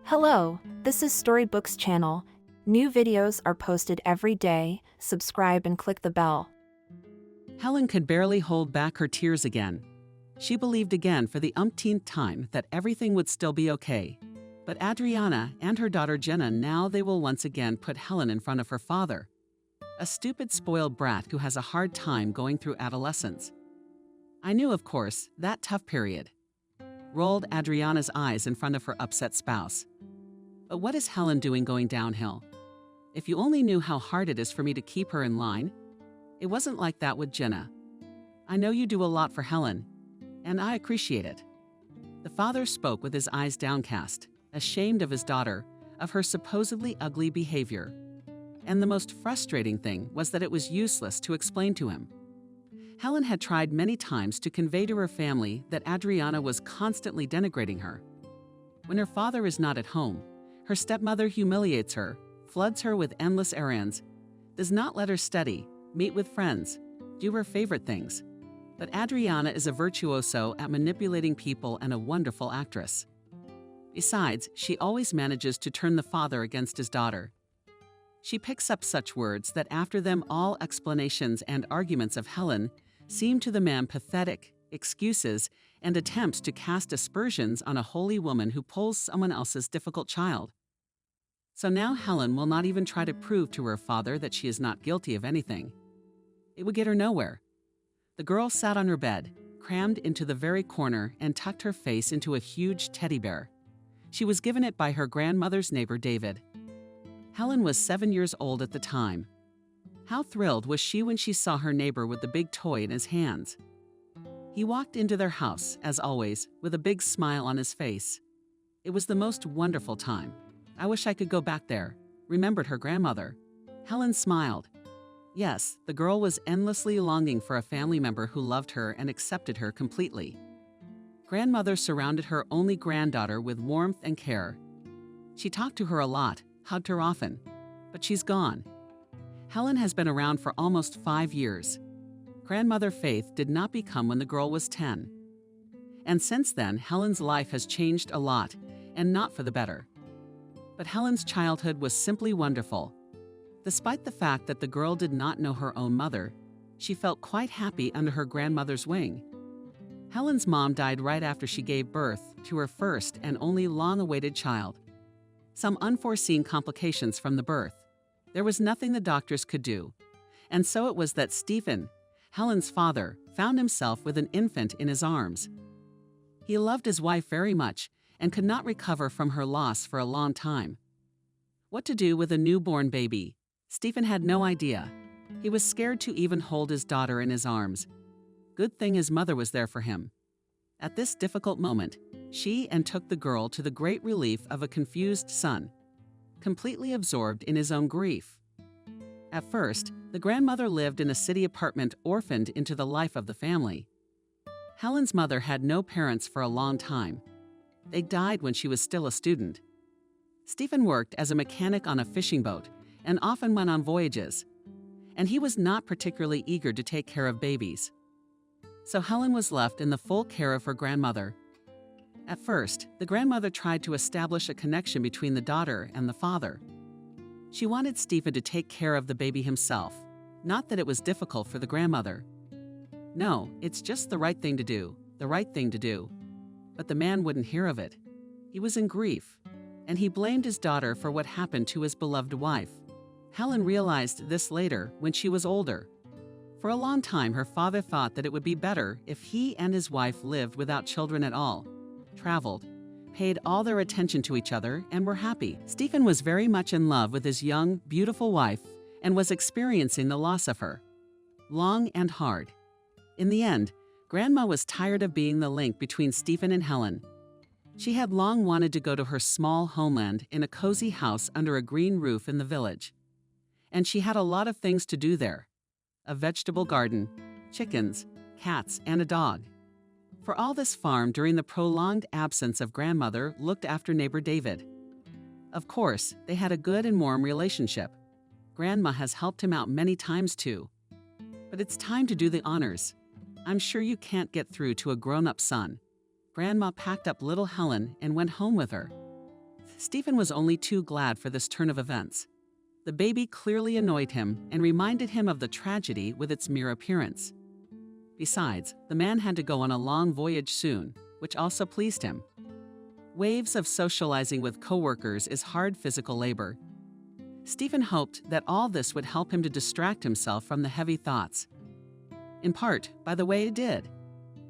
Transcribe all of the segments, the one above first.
Hello, this is Storybooks channel. New videos are posted every day. Subscribe and click the bell. Helen could barely hold back her tears again. She believed again for the umpteenth time that everything would still be okay. But Adriana and her daughter Jenna, now they will once again put Helen in front of her father. A stupid, spoiled brat who has a hard time going through adolescence. I knew, of course, that tough period. Rolled Adriana's eyes in front of her upset spouse. But what is Helen doing going downhill? If you only knew how hard it is for me to keep her in line. It wasn't like that with Jenna. I know you do a lot for Helen, and I appreciate it. The father spoke with his eyes downcast, ashamed of his daughter, of her supposedly ugly behavior. And the most frustrating thing was that it was useless to explain to him. Helen had tried many times to convey to her family that Adriana was constantly denigrating her. When her father is not at home, her stepmother humiliates her, floods her with endless errands, does not let her study, meet with friends, do her favorite things. But Adriana is a virtuoso at manipulating people and a wonderful actress. Besides, she always manages to turn the father against his daughter. She picks up such words that after them all explanations and arguments of Helen seem to the man pathetic, excuses, and attempts to cast aspersions on a holy woman who pulls someone else's difficult child. So now Helen will not even try to prove to her father that she is not guilty of anything. It would get her nowhere. The girl sat on her bed, crammed into the very corner, and tucked her face into a huge teddy bear. She was given it by her grandmother's neighbor, David. Helen was 7 years old at the time. How thrilled was she when she saw her neighbor with the big toy in his hands. He walked into their house, as always, with a big smile on his face. It was the most wonderful time. I wish I could go back there, remembered her grandmother. Helen smiled. Yes, the girl was endlessly longing for a family member who loved her and accepted her completely. Grandmother surrounded her only granddaughter with warmth and care. She talked to her a lot, hugged her often, but she's gone. Helen has been around for almost 5 years. Grandmother Faith did not become when the girl was 10. And since then, Helen's life has changed a lot, and not for the better. But Helen's childhood was simply wonderful. Despite the fact that the girl did not know her own mother, she felt quite happy under her grandmother's wing. Helen's mom died right after she gave birth to her first and only long-awaited child. Some unforeseen complications from the birth. There was nothing the doctors could do. And so it was that Stephen, Helen's father, found himself with an infant in his arms. He loved his wife very much and could not recover from her loss for a long time. What to do with a newborn baby? Stephen had no idea. He was scared to even hold his daughter in his arms. Good thing his mother was there for him. At this difficult moment, she took the girl to the great relief of a confused son, completely absorbed in his own grief. At first, the grandmother lived in a city apartment orphaned into the life of the family. Helen's mother had no parents for a long time. They died when she was still a student. Stephen worked as a mechanic on a fishing boat and often went on voyages, and he was not particularly eager to take care of babies. So Helen was left in the full care of her grandmother. At first, the grandmother tried to establish a connection between the daughter and the father. She wanted Stephen to take care of the baby himself, not that it was difficult for the grandmother. No, it's just the right thing to do, the right thing to do. But the man wouldn't hear of it. He was in grief, and he blamed his daughter for what happened to his beloved wife. Helen realized this later when she was older. For a long time, her father thought that it would be better if he and his wife lived without children at all, traveled, paid all their attention to each other, and were happy. Stephen was very much in love with his young, beautiful wife and was experiencing the loss of her. Long and hard. In the end, Grandma was tired of being the link between Stephen and Helen. She had long wanted to go to her small homeland in a cozy house under a green roof in the village. And she had a lot of things to do there. A vegetable garden, chickens, cats, and a dog. For all this farm during the prolonged absence of grandmother looked after neighbor David. Of course, they had a good and warm relationship. Grandma has helped him out many times too. But it's time to do the honors. I'm sure you can't get through to a grown-up son. Grandma packed up little Helen and went home with her. Stephen was only too glad for this turn of events. The baby clearly annoyed him and reminded him of the tragedy with its mere appearance. Besides, the man had to go on a long voyage soon, which also pleased him. Waves of socializing with coworkers is hard physical labor. Stephen hoped that all this would help him to distract himself from the heavy thoughts. In part, by the way, it did.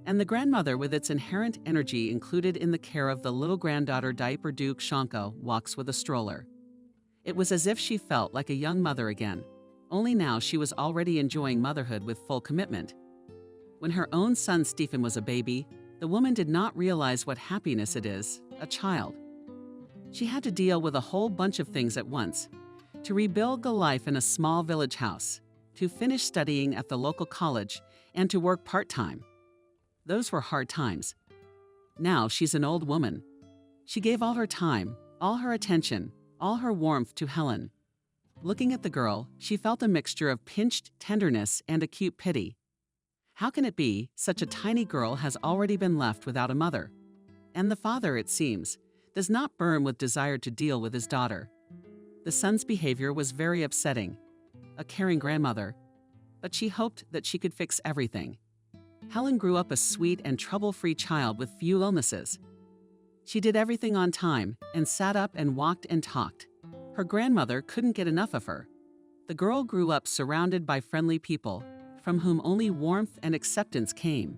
And the grandmother, with its inherent energy included in the care of the little granddaughter Diaper Duke Shanko, walks with a stroller. It was as if she felt like a young mother again, only now she was already enjoying motherhood with full commitment. When her own son Stephen was a baby, the woman did not realize what happiness it is, a child. She had to deal with a whole bunch of things at once. To rebuild the life in a small village house, to finish studying at the local college, and to work part-time. Those were hard times. Now she's an old woman. She gave all her time, all her attention, all her warmth to Helen. Looking at the girl, she felt a mixture of pinched tenderness and acute pity. How can it be such a tiny girl has already been left without a mother? And the father, it seems, does not burn with desire to deal with his daughter. The son's behavior was very upsetting. A caring grandmother. But she hoped that she could fix everything. Helen grew up a sweet and trouble-free child with few illnesses. She did everything on time and sat up and walked and talked. Her grandmother couldn't get enough of her. The girl grew up surrounded by friendly people, from whom only warmth and acceptance came.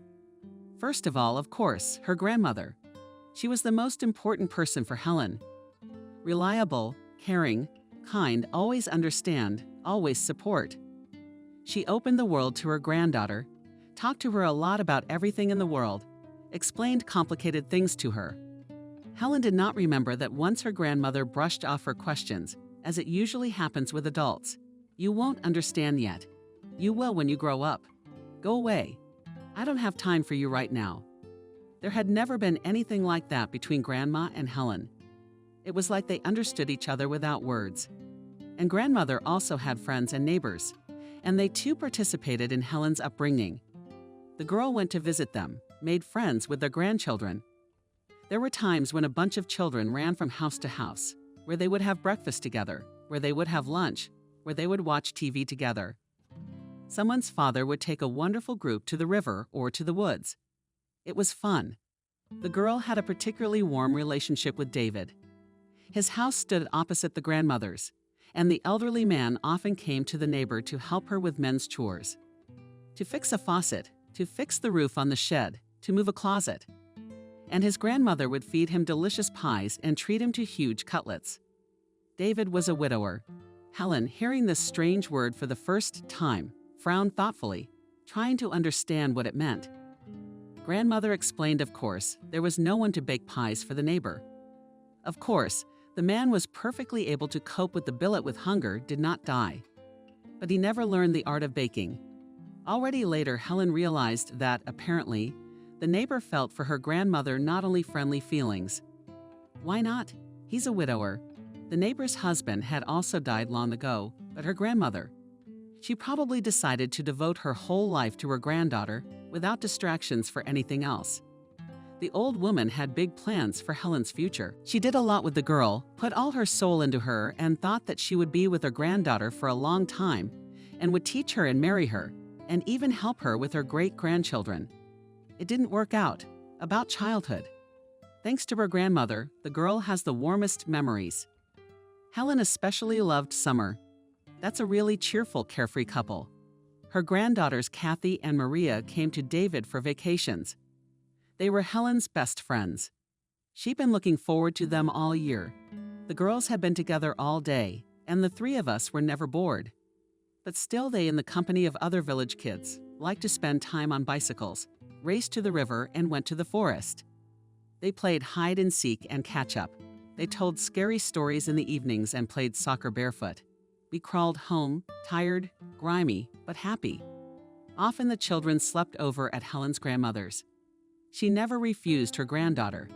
First of all, of course, her grandmother. She was the most important person for Helen. Reliable, caring, kind, always understand, always support. She opened the world to her granddaughter, talked to her a lot about everything in the world, explained complicated things to her. Helen did not remember that once her grandmother brushed off her questions, as it usually happens with adults. "You won't understand yet. You will when you grow up. Go away. I don't have time for you right now." There had never been anything like that between Grandma and Helen. It was like they understood each other without words. And Grandmother also had friends and neighbors, and they too participated in Helen's upbringing. The girl went to visit them, made friends with their grandchildren. There were times when a bunch of children ran from house to house, where they would have breakfast together, where they would have lunch, where they would watch TV together. Someone's father would take a wonderful group to the river or to the woods. It was fun. The girl had a particularly warm relationship with David. His house stood opposite the grandmother's, and the elderly man often came to the neighbor to help her with men's chores. To fix a faucet, to fix the roof on the shed, to move a closet. And his grandmother would feed him delicious pies and treat him to huge cutlets. David was a widower. Helen, hearing this strange word for the first time, frowned thoughtfully, trying to understand what it meant. Grandmother explained, of course, there was no one to bake pies for the neighbor. Of course, the man was perfectly able to cope with the billet with hunger, did not die. But he never learned the art of baking. Already later, Helen realized that, apparently, the neighbor felt for her grandmother not only friendly feelings. Why not? He's a widower. The neighbor's husband had also died long ago, but her grandmother. She probably decided to devote her whole life to her granddaughter without distractions for anything else. The old woman had big plans for Helen's future. She did a lot with the girl, put all her soul into her, and thought that she would be with her granddaughter for a long time and would teach her and marry her, and even help her with her great-grandchildren. It didn't work out. About childhood. Thanks to her grandmother, the girl has the warmest memories. Helen especially loved summer. That's a really cheerful, carefree couple. Her granddaughters Kathy and Maria came to David for vacations. They were Helen's best friends. She'd been looking forward to them all year. The girls had been together all day, and the three of us were never bored. But still they, in the company of other village kids, liked to spend time on bicycles, raced to the river, and went to the forest. They played hide and seek and catch up. They told scary stories in the evenings and played soccer barefoot. We crawled home, tired, grimy, but happy. Often the children slept over at Helen's grandmother's. She never refused her granddaughter.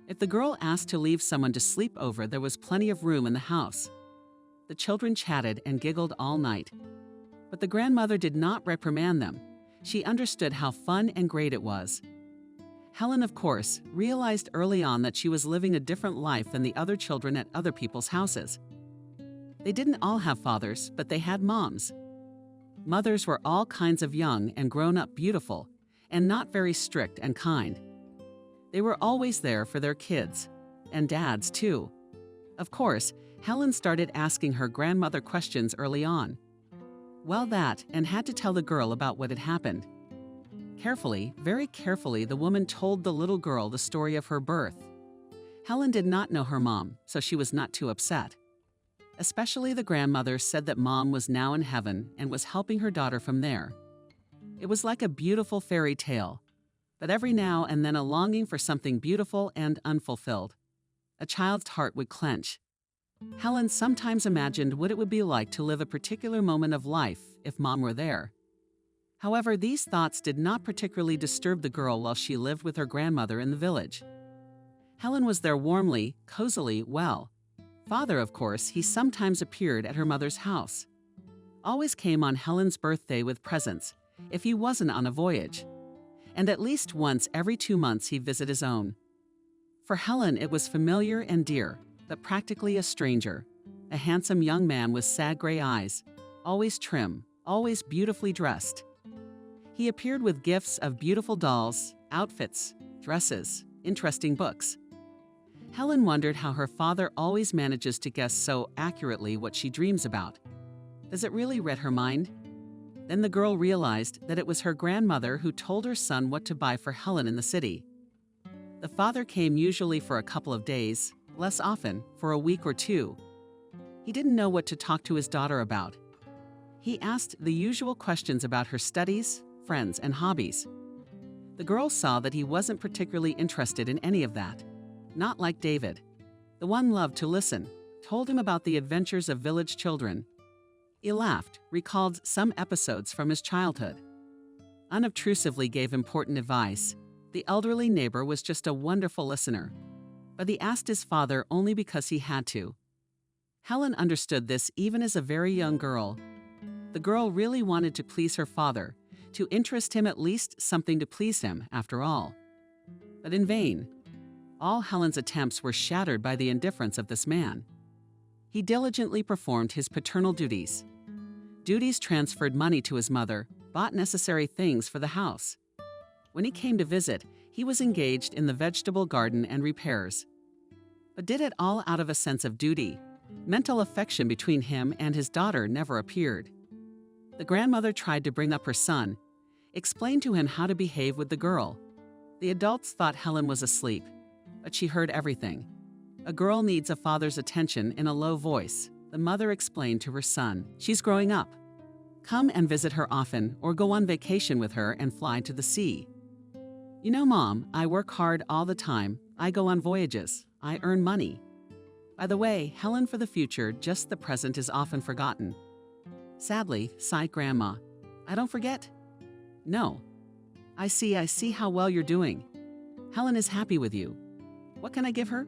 If the girl asked to leave someone to sleep over, there was plenty of room in the house. The children chatted and giggled all night. But the grandmother did not reprimand them. She understood how fun and great it was. Helen, of course, realized early on that she was living a different life than the other children at other people's houses. They didn't all have fathers, but they had moms. Mothers were all kinds of young and grown up beautiful, and not very strict and kind. They were always there for their kids, and dads too. Of course, Helen started asking her grandmother questions early on. Well, that, and had to tell the girl about what had happened. Carefully, very carefully, the woman told the little girl the story of her birth. Helen did not know her mom, so she was not too upset. Especially the grandmother said that mom was now in heaven and was helping her daughter from there. It was like a beautiful fairy tale, but every now and then a longing for something beautiful and unfulfilled. A child's heart would clench. Helen sometimes imagined what it would be like to live a particular moment of life if mom were there. However, these thoughts did not particularly disturb the girl while she lived with her grandmother in the village. Helen was there warmly, cozily, well. Father, of course, he sometimes appeared at her mother's house. Always came on Helen's birthday with presents, if he wasn't on a voyage. And at least once every 2 months he'd visit his own. For Helen, it was familiar and dear, but practically a stranger. A handsome young man with sad gray eyes, always trim, always beautifully dressed. He appeared with gifts of beautiful dolls, outfits, dresses, interesting books. Helen wondered how her father always manages to guess so accurately what she dreams about. Does it really read her mind? Then the girl realized that it was her grandmother who told her son what to buy for Helen in the city. The father came usually for a couple of days, less often, for a week or two. He didn't know what to talk to his daughter about. He asked the usual questions about her studies, friends, and hobbies. The girl saw that he wasn't particularly interested in any of that. Not like David. The one loved to listen, told him about the adventures of village children. He laughed, recalled some episodes from his childhood. Unobtrusively gave important advice. The elderly neighbor was just a wonderful listener. But he asked his father only because he had to. Helen understood this even as a very young girl. The girl really wanted to please her father, to interest him, at least something to please him, after all. But in vain. All Helen's attempts were shattered by the indifference of this man. He diligently performed his paternal duties. Duties transferred money to his mother, bought necessary things for the house. When he came to visit, he was engaged in the vegetable garden and repairs. But did it all out of a sense of duty. Mental affection between him and his daughter never appeared. The grandmother tried to bring up her son, explained to him how to behave with the girl. The adults thought Helen was asleep, but she heard everything. A girl needs a father's attention in a low voice, the mother explained to her son. She's growing up. Come and visit her often, or go on vacation with her and fly to the sea. You know, Mom, I work hard all the time. I go on voyages. I earn money. By the way, Helen for the future, just the present is often forgotten. Sadly, sighed Grandma. I don't forget. No. I see how well you're doing. Helen is happy with you. What can I give her?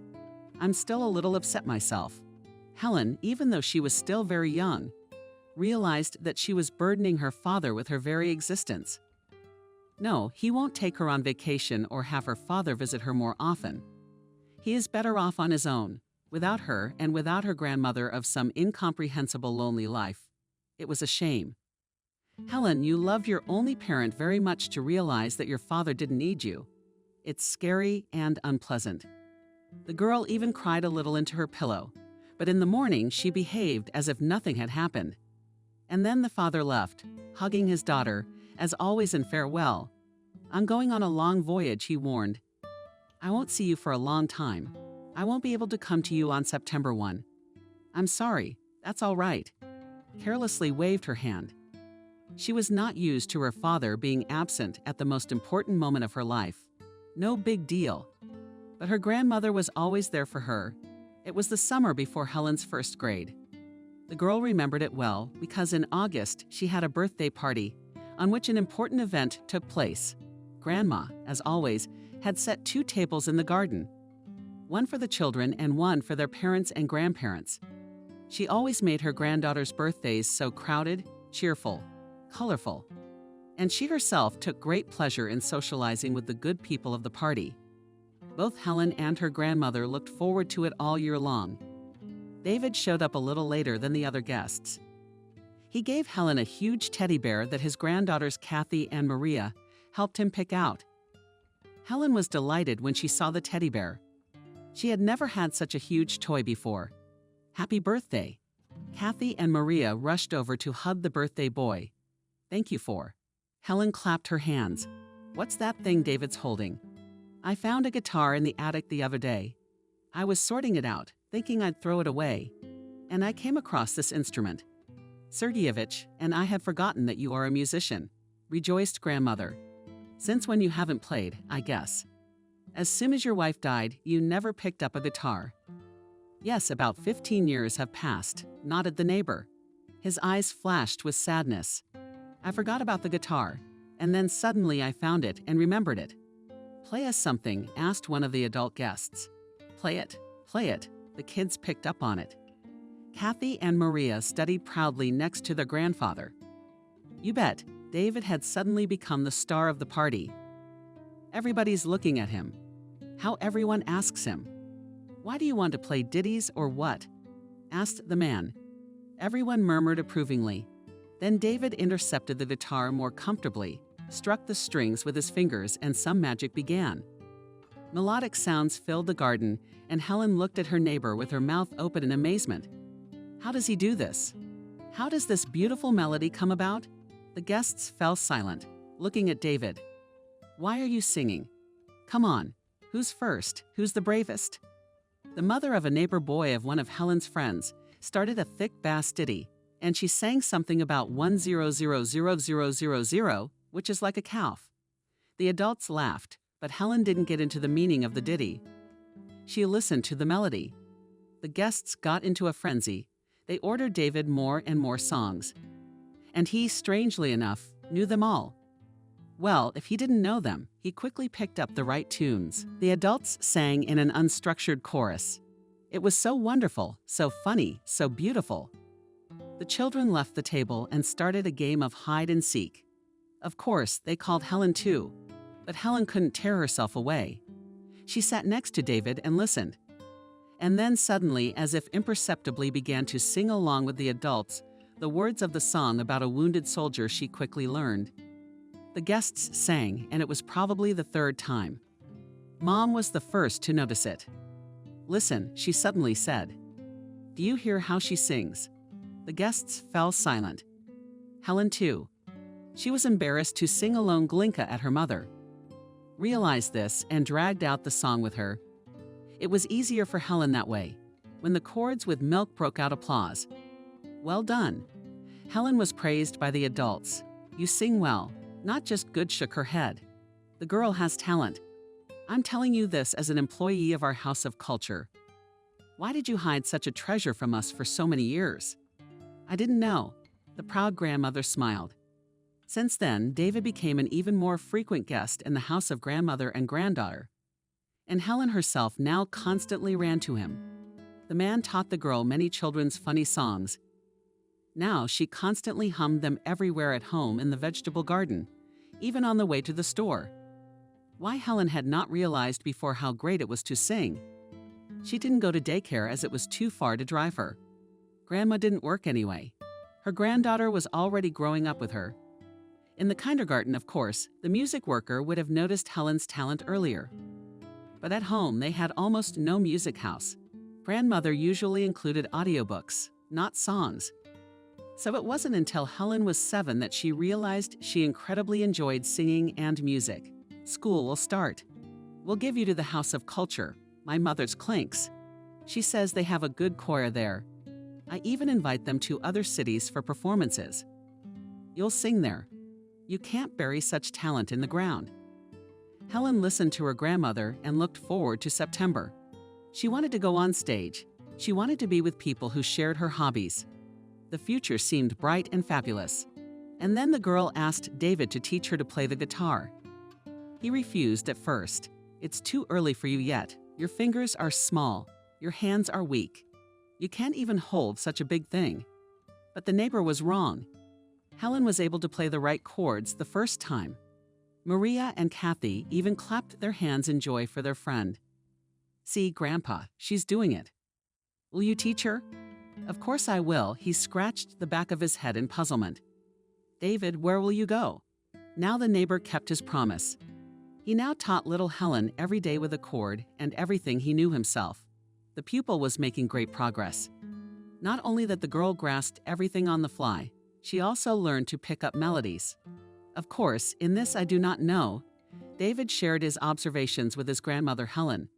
I'm still a little upset myself. Helen, even though she was still very young, realized that she was burdening her father with her very existence. No, he won't take her on vacation or have her father visit her more often. He is better off on his own, without her and without her grandmother of some incomprehensible lonely life. It was a shame. Helen, you loved your only parent very much to realize that your father didn't need you. It's scary and unpleasant. The girl even cried a little into her pillow, but in the morning she behaved as if nothing had happened. And then the father left, hugging his daughter, as always in farewell. I'm going on a long voyage, he warned. I won't see you for a long time. I won't be able to come to you on September 1. I'm sorry, that's all right. Carelessly waved her hand. She was not used to her father being absent at the most important moment of her life. No big deal. But her grandmother was always there for her. It was the summer before Helen's first grade. The girl remembered it well because in August she had a birthday party on which an important event took place. Grandma, as always, had set 2 tables in the garden, one for the children and one for their parents and grandparents. She always made her granddaughter's birthdays so crowded, cheerful, colorful. and she herself took great pleasure in socializing with the good people of the party. Both Helen and her grandmother looked forward to it all year long. David showed up a little later than the other guests. He gave Helen a huge teddy bear that his granddaughters Kathy and Maria helped him pick out. Helen was delighted when she saw the teddy bear. She had never had such a huge toy before. "Happy birthday!" Kathy and Maria rushed over to hug the birthday boy. "Thank you for." Helen clapped her hands. "What's that thing David's holding?" "I found a guitar in the attic the other day. I was sorting it out, thinking I'd throw it away, and I came across this instrument." "Sergeyevich, and I had forgotten that you are a musician," rejoiced grandmother. "Since when you haven't played, I guess. As soon as your wife died, you never picked up a guitar." "Yes, about 15 years have passed," nodded the neighbor. His eyes flashed with sadness. "I forgot about the guitar, and then suddenly I found it and remembered it." "Play us something," asked one of the adult guests. "Play it, play it." The kids picked up on it. Kathy and Maria studied proudly next to their grandfather. You bet, David had suddenly become the star of the party. Everybody's looking at him. How everyone asks him, "Why do you want to play ditties or what?" asked the man. Everyone murmured approvingly. Then David intercepted the guitar more comfortably, struck the strings with his fingers, and some magic began. Melodic sounds filled the garden, and Helen looked at her neighbor with her mouth open in amazement. How does he do this? How does this beautiful melody come about? The guests fell silent, looking at David. "Why are you singing? Come on, who's first? Who's the bravest?" The mother of a neighbor boy of one of Helen's friends started a thick bass ditty, and she sang something about 1000000, which is like a calf. The adults laughed, but Helen didn't get into the meaning of the ditty. She listened to the melody. The guests got into a frenzy. They ordered David more and more songs. And he, strangely enough, knew them all. Well, if he didn't know them, he quickly picked up the right tunes. The adults sang in an unstructured chorus. It was so wonderful, so funny, so beautiful. The children left the table and started a game of hide and seek. Of course, they called Helen too, but Helen couldn't tear herself away. She sat next to David and listened. And then suddenly, as if imperceptibly, began to sing along with the adults the words of the song about a wounded soldier she quickly learned. The guests sang, and it was probably the third time. Mom was the first to notice it. "Listen," she suddenly said. "Do you hear how she sings?" The guests fell silent. Helen too. She was embarrassed to sing alone Glinka at her mother. Realized this and dragged out the song with her. It was easier for Helen that way. When the chords with Milk broke out applause. "Well done." Helen was praised by the adults. "You sing well, not just good," shook her head. "The girl has talent. I'm telling you this as an employee of our House of Culture. Why did you hide such a treasure from us for so many years?" "I didn't know." The proud grandmother smiled. Since then, David became an even more frequent guest in the house of grandmother and granddaughter. And Helen herself now constantly ran to him. The man taught the girl many children's funny songs. Now she constantly hummed them everywhere at home, in the vegetable garden, even on the way to the store. Why Helen had not realized before how great it was to sing. She didn't go to daycare as it was too far to drive her. Grandma didn't work anyway. Her granddaughter was already growing up with her. In the kindergarten, of course, the music worker would have noticed Helen's talent earlier. But at home, they had almost no music house. Grandmother usually included audiobooks, not songs. So it wasn't until Helen was 7 that she realized she incredibly enjoyed singing and music. "School will start. We'll give you to the House of Culture, my mother's Clinks. She says they have a good choir there. I even invite them to other cities for performances. You'll sing there. You can't bury such talent in the ground." Helen listened to her grandmother and looked forward to September. She wanted to go on stage. She wanted to be with people who shared her hobbies. The future seemed bright and fabulous. And then the girl asked David to teach her to play the guitar. He refused at first. "It's too early for you yet. Your fingers are small. Your hands are weak. You can't even hold such a big thing." But the neighbor was wrong. Helen was able to play the right chords the first time. Maria and Kathy even clapped their hands in joy for their friend. "See, Grandpa, she's doing it. Will you teach her?" "Of course I will." He scratched the back of his head in puzzlement. "David, where will you go?" Now the neighbor kept his promise. He now taught little Helen every day with a chord and everything he knew himself. The pupil was making great progress. Not only that the girl grasped everything on the fly, she also learned to pick up melodies. Of course, in this I do not know, David shared his observations with his grandmother Helen.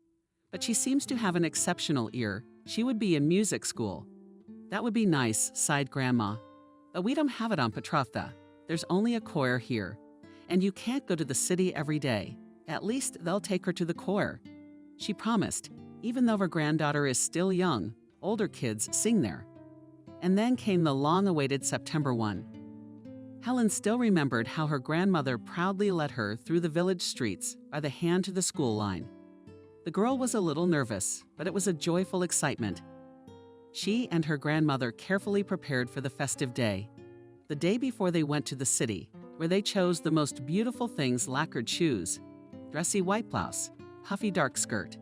But she seems to have an exceptional ear. She would be in music school. "That would be nice," sighed Grandma. "But we don't have it on Petrovka. There's only a choir here. And you can't go to the city every day. At least they'll take her to the choir." She promised, even though her granddaughter is still young, older kids sing there. And then came the long-awaited September 1. Helen still remembered how her grandmother proudly led her through the village streets by the hand to the school line. The girl was a little nervous, but it was a joyful excitement. She and her grandmother carefully prepared for the festive day. The day before they went to the city, where they chose the most beautiful things: lacquered shoes, dressy white blouse, puffy dark skirt.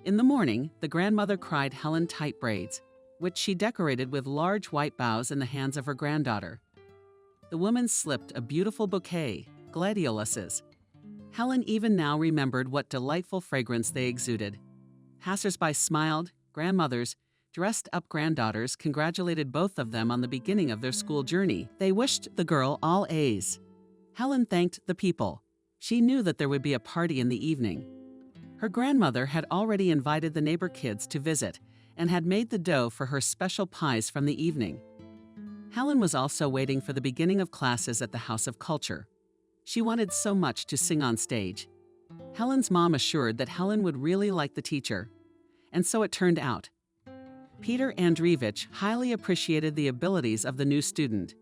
In the morning, the grandmother cried Helen tight braids, which she decorated with large white bows in the hands of her granddaughter. The woman slipped a beautiful bouquet, gladioluses. Helen even now remembered what delightful fragrance they exuded. Passers-by smiled, grandmothers, dressed-up granddaughters congratulated both of them on the beginning of their school journey. They wished the girl all A's. Helen thanked the people. She knew that there would be a party in the evening. Her grandmother had already invited the neighbor kids to visit and had made the dough for her special pies from the evening. Helen was also waiting for the beginning of classes at the House of Culture. She wanted so much to sing on stage. Helen's mom assured that Helen would really like the teacher. And so it turned out. Peter Andreevich highly appreciated the abilities of the new student.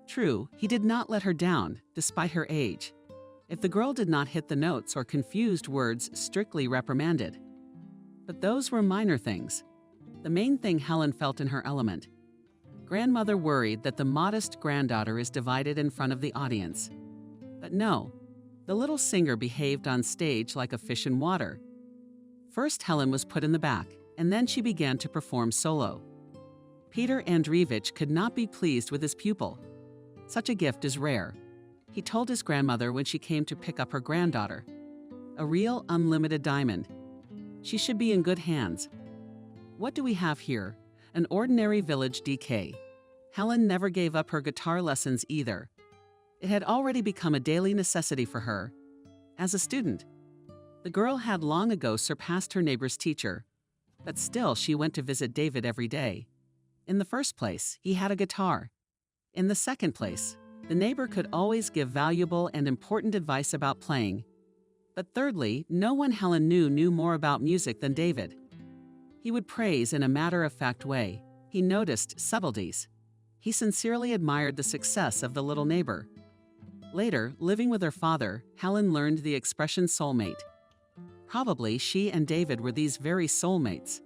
True, he did not let her down, despite her age. If the girl did not hit the notes or confused words, strictly reprimanded. But those were minor things. The main thing Helen felt in her element. Grandmother worried that the modest granddaughter is divided in front of the audience. But no, the little singer behaved on stage like a fish in water. First, Helen was put in the back, and then she began to perform solo. Peter Andreevich could not be pleased with his pupil. Such a gift is rare. He told his grandmother when she came to pick up her granddaughter. A real unlimited diamond. She should be in good hands. What do we have here? An ordinary village DK. Helen never gave up her guitar lessons either. It had already become a daily necessity for her. As a student, the girl had long ago surpassed her neighbor's teacher. But still, she went to visit David every day. In the first place, he had a guitar. In the second place, the neighbor could always give valuable and important advice about playing. But thirdly, no one Helen knew more about music than David. He would praise in a matter-of-fact way. He noticed subtleties. He sincerely admired the success of the little neighbor. Later, living with her father, Helen learned the expression soulmate. Probably she and David were these very soulmates.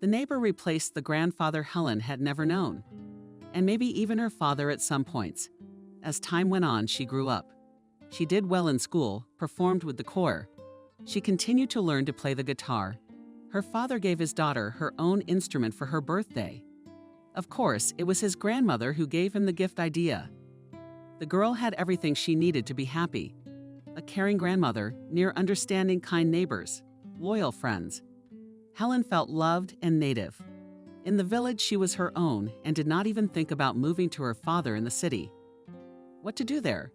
The neighbor replaced the grandfather Helen had never known, and maybe even her father at some points. As time went on, she grew up. She did well in school, performed with the choir. She continued to learn to play the guitar. Her father gave his daughter her own instrument for her birthday. Of course, it was his grandmother who gave him the gift idea. The girl had everything she needed to be happy. A caring grandmother, near understanding kind neighbors, loyal friends. Helen felt loved and native. In the village, she was her own and did not even think about moving to her father in the city. What to do there?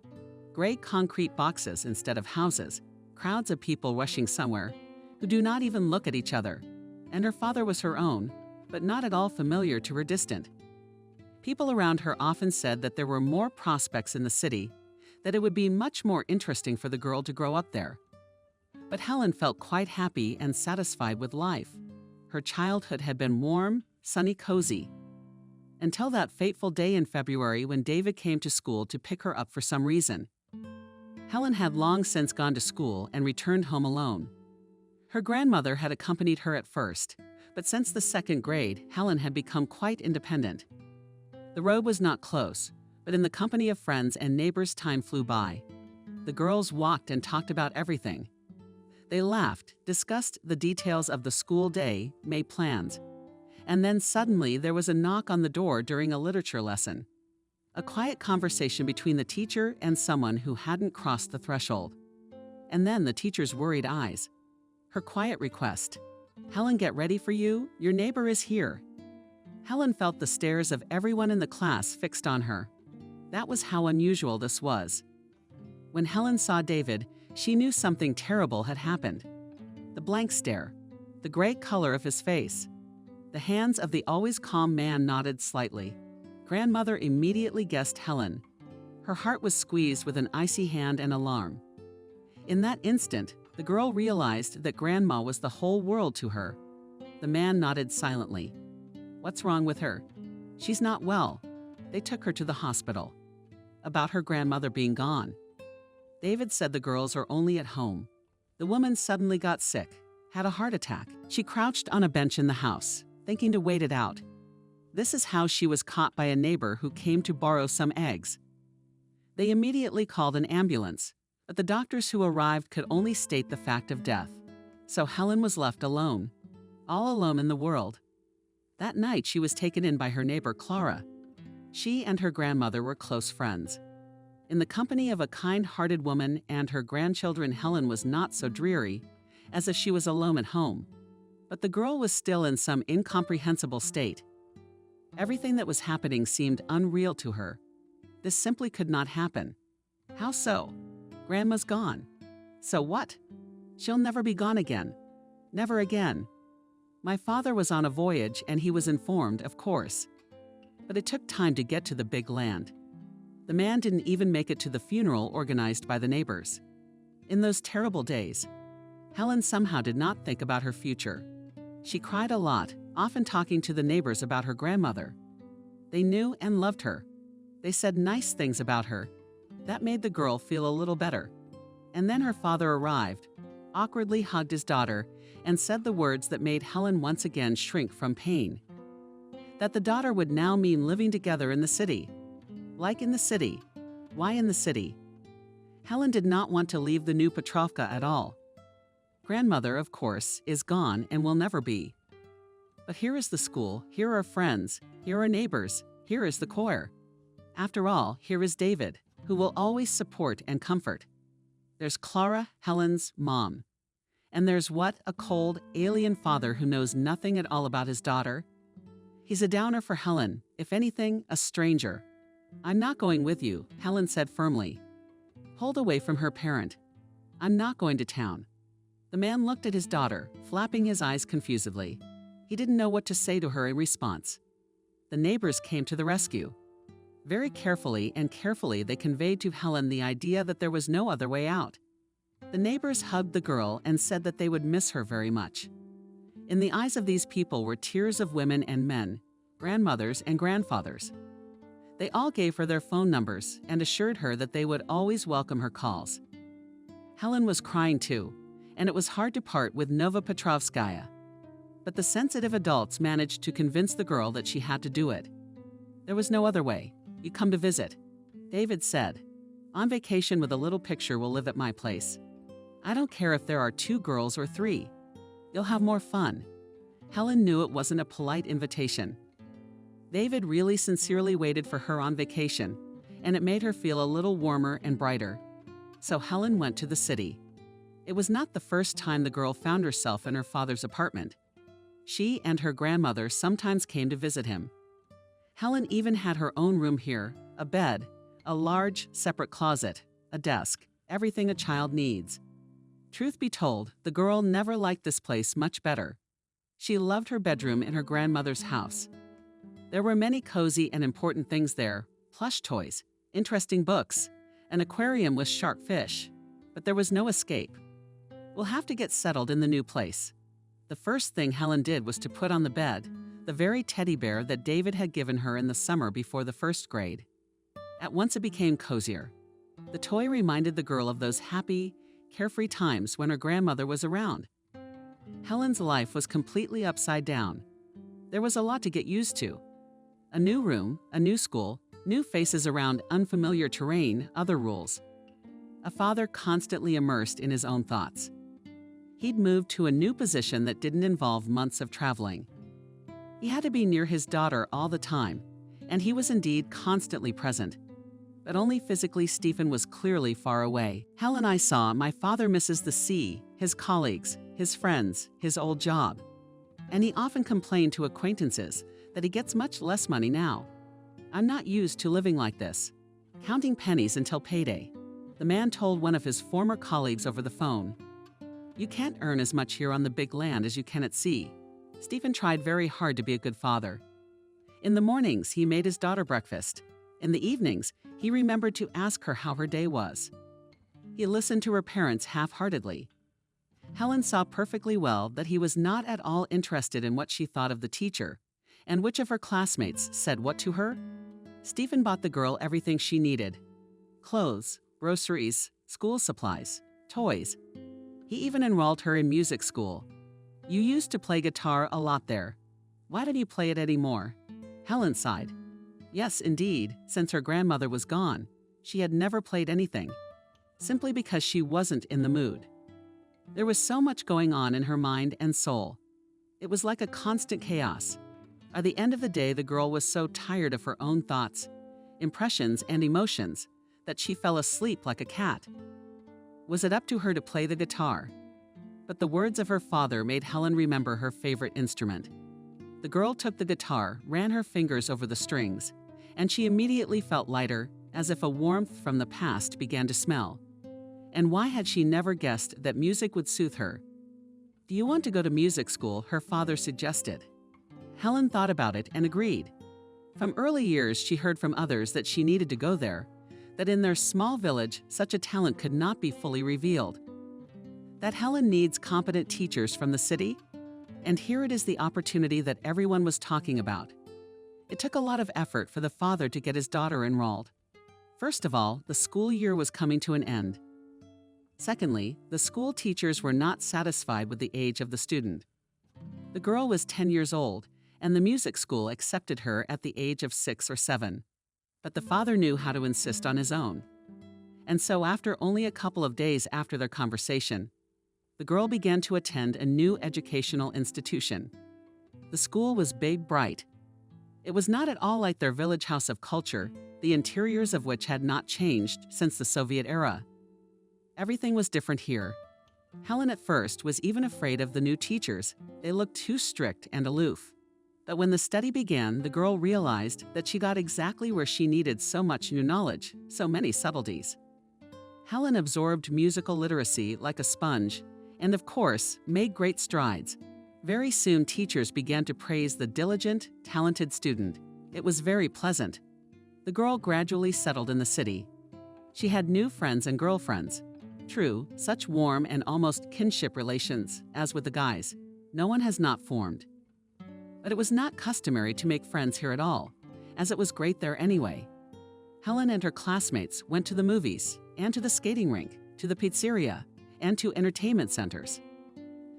Gray concrete boxes instead of houses, crowds of people rushing somewhere, who do not even look at each other. And her father was her own, but not at all familiar to her distant. People around her often said that there were more prospects in the city, that it would be much more interesting for the girl to grow up there. But Helen felt quite happy and satisfied with life. Her childhood had been warm, sunny, cozy. Until that fateful day in February when David came to school to pick her up for some reason. Helen had long since gone to school and returned home alone. Her grandmother had accompanied her at first, but since the second grade, Helen had become quite independent. The road was not close, But in the company of friends and neighbors, time flew by. The girls walked and talked about everything. They laughed, discussed the details of the school day, made plans. And then suddenly there was a knock on the door during a literature lesson. A quiet conversation between the teacher and someone who hadn't crossed the threshold. And then the teacher's worried eyes. Her quiet request, "Helen, get ready for you, your neighbor is here." Helen felt the stares of everyone in the class fixed on her. That was how unusual this was. When Helen saw David, she knew something terrible had happened. The blank stare, the gray color of his face. The hands of the always calm man nodded slightly. Grandmother immediately guessed Helen. Her heart was squeezed with an icy hand and alarm. In that instant, the girl realized that Grandma was the whole world to her. The man nodded silently. "What's wrong with her?" "She's not well. They took her to the hospital." About her grandmother being gone. David said the girls are only at home. The woman suddenly got sick, had a heart attack. She crouched on a bench in the house, thinking to wait it out. This is how she was caught by a neighbor who came to borrow some eggs. They immediately called an ambulance, but the doctors who arrived could only state the fact of death. So Helen was left alone, all alone in the world. That night she was taken in by her neighbor Clara. She and her grandmother were close friends. In the company of a kind-hearted woman and her grandchildren, Helen was not so dreary as if she was alone at home. But the girl was still in some incomprehensible state. Everything that was happening seemed unreal to her. This simply could not happen. How so? Grandma's gone. So what? She'll never be gone again. Never again. My father was on a voyage and he was informed, of course. But it took time to get to the big land. The man didn't even make it to the funeral organized by the neighbors. In those terrible days, Helen somehow did not think about her future. She cried a lot, often talking to the neighbors about her grandmother. They knew and loved her. They said nice things about her. That made the girl feel a little better. And then her father arrived, awkwardly hugged his daughter, and said the words that made Helen once again shrink from pain. That the daughter would now mean living together in the city. Like in the city. Why in the city? Helen did not want to leave the new Petrovka at all. Grandmother, of course, is gone and will never be. But here is the school, here are friends, here are neighbors, here is the choir. After all, here is David, who will always support and comfort. There's Clara, Helen's mom. And there's what? A cold, alien father who knows nothing at all about his daughter. He's a downer for Helen, if anything, a stranger. "I'm not going with you," Helen said firmly. Pulled away from her parent. "I'm not going to town." The man looked at his daughter, flapping his eyes confusedly. He didn't know what to say to her in response. The neighbors came to the rescue. Very carefully they conveyed to Helen the idea that there was no other way out. The neighbors hugged the girl and said that they would miss her very much. In the eyes of these people were tears of women and men, grandmothers and grandfathers. They all gave her their phone numbers and assured her that they would always welcome her calls. Helen was crying too, and it was hard to part with Novopetrovskaya. But the sensitive adults managed to convince the girl that she had to do it. There was no other way. "You come to visit," David said. "On vacation with a little picture will live at my place. I don't care if there are 2 girls or 3. You'll have more fun." Helen knew it wasn't a polite invitation. David really sincerely waited for her on vacation, and it made her feel a little warmer and brighter. So Helen went to the city. It was not the first time the girl found herself in her father's apartment. She and her grandmother sometimes came to visit him. Helen even had her own room here, a bed, a large, separate closet, a desk, everything a child needs. Truth be told, the girl never liked this place much better. She loved her bedroom in her grandmother's house. There were many cozy and important things there, plush toys, interesting books, an aquarium with shark fish. But there was no escape. We'll have to get settled in the new place. The first thing Helen did was to put on the bed the very teddy bear that David had given her in the summer before the 1st grade. At once it became cozier. The toy reminded the girl of those happy, carefree times when her grandmother was around. Helen's life was completely upside down. There was a lot to get used to. A new room, a new school, New faces around unfamiliar terrain, other rules. A father constantly immersed in his own thoughts. He'd moved to a new position that didn't involve months of traveling. He had to be near his daughter all the time, and he was indeed constantly present. But only physically. Stephen was clearly far away. Helen and I saw my father misses the sea, his colleagues, his friends, his old job. And he often complained to acquaintances that he gets much less money now. I'm not used to living like this. Counting pennies until payday. The man told one of his former colleagues over the phone. You can't earn as much here on the big land as you can at sea. Stephen tried very hard to be a good father. In the mornings, he made his daughter breakfast. In the evenings, he remembered to ask her how her day was. He listened to her parents half-heartedly. Helen saw perfectly well that he was not at all interested in what she thought of the teacher, and which of her classmates said what to her. Stephen bought the girl everything she needed. Clothes, groceries, school supplies, toys. He even enrolled her in music school. You used to play guitar a lot there. Why don't you play it anymore? Helen sighed. Yes, indeed, since her grandmother was gone, she had never played anything, simply because she wasn't in the mood. There was so much going on in her mind and soul. It was like a constant chaos. At the end of the day, the girl was so tired of her own thoughts, impressions, and emotions that she fell asleep like a cat. Was it up to her to play the guitar? But the words of her father made Helen remember her favorite instrument. The girl took the guitar, ran her fingers over the strings, and she immediately felt lighter, as if a warmth from the past began to smell. And why had she never guessed that music would soothe her? Do you want to go to music school? Her father suggested. Helen thought about it and agreed. From early years, she heard from others that she needed to go there, that in their small village, such a talent could not be fully revealed. That Helen needs competent teachers from the city? And here it is, the opportunity that everyone was talking about. It took a lot of effort for the father to get his daughter enrolled. First of all, the school year was coming to an end. Secondly, the school teachers were not satisfied with the age of the student. The girl was 10 years old, and the music school accepted her at the age of 6 or 7. But the father knew how to insist on his own. And so after only a couple of days after their conversation, the girl began to attend a new educational institution. The school was big, bright. It was not at all like their village house of culture, the interiors of which had not changed since the Soviet era. Everything was different here. Helen at first was even afraid of the new teachers. They looked too strict and aloof. But when the study began, the girl realized that she got exactly where she needed so much new knowledge, so many subtleties. Helen absorbed musical literacy like a sponge, and of course, made great strides. Very soon, teachers began to praise the diligent, talented student. It was very pleasant. The girl gradually settled in the city. She had new friends and girlfriends. True, such warm and almost kinship relations, as with the guys, no one has not formed. But it was not customary to make friends here at all, as it was great there anyway. Helen and her classmates went to the movies, and to the skating rink, to the pizzeria, and to entertainment centers.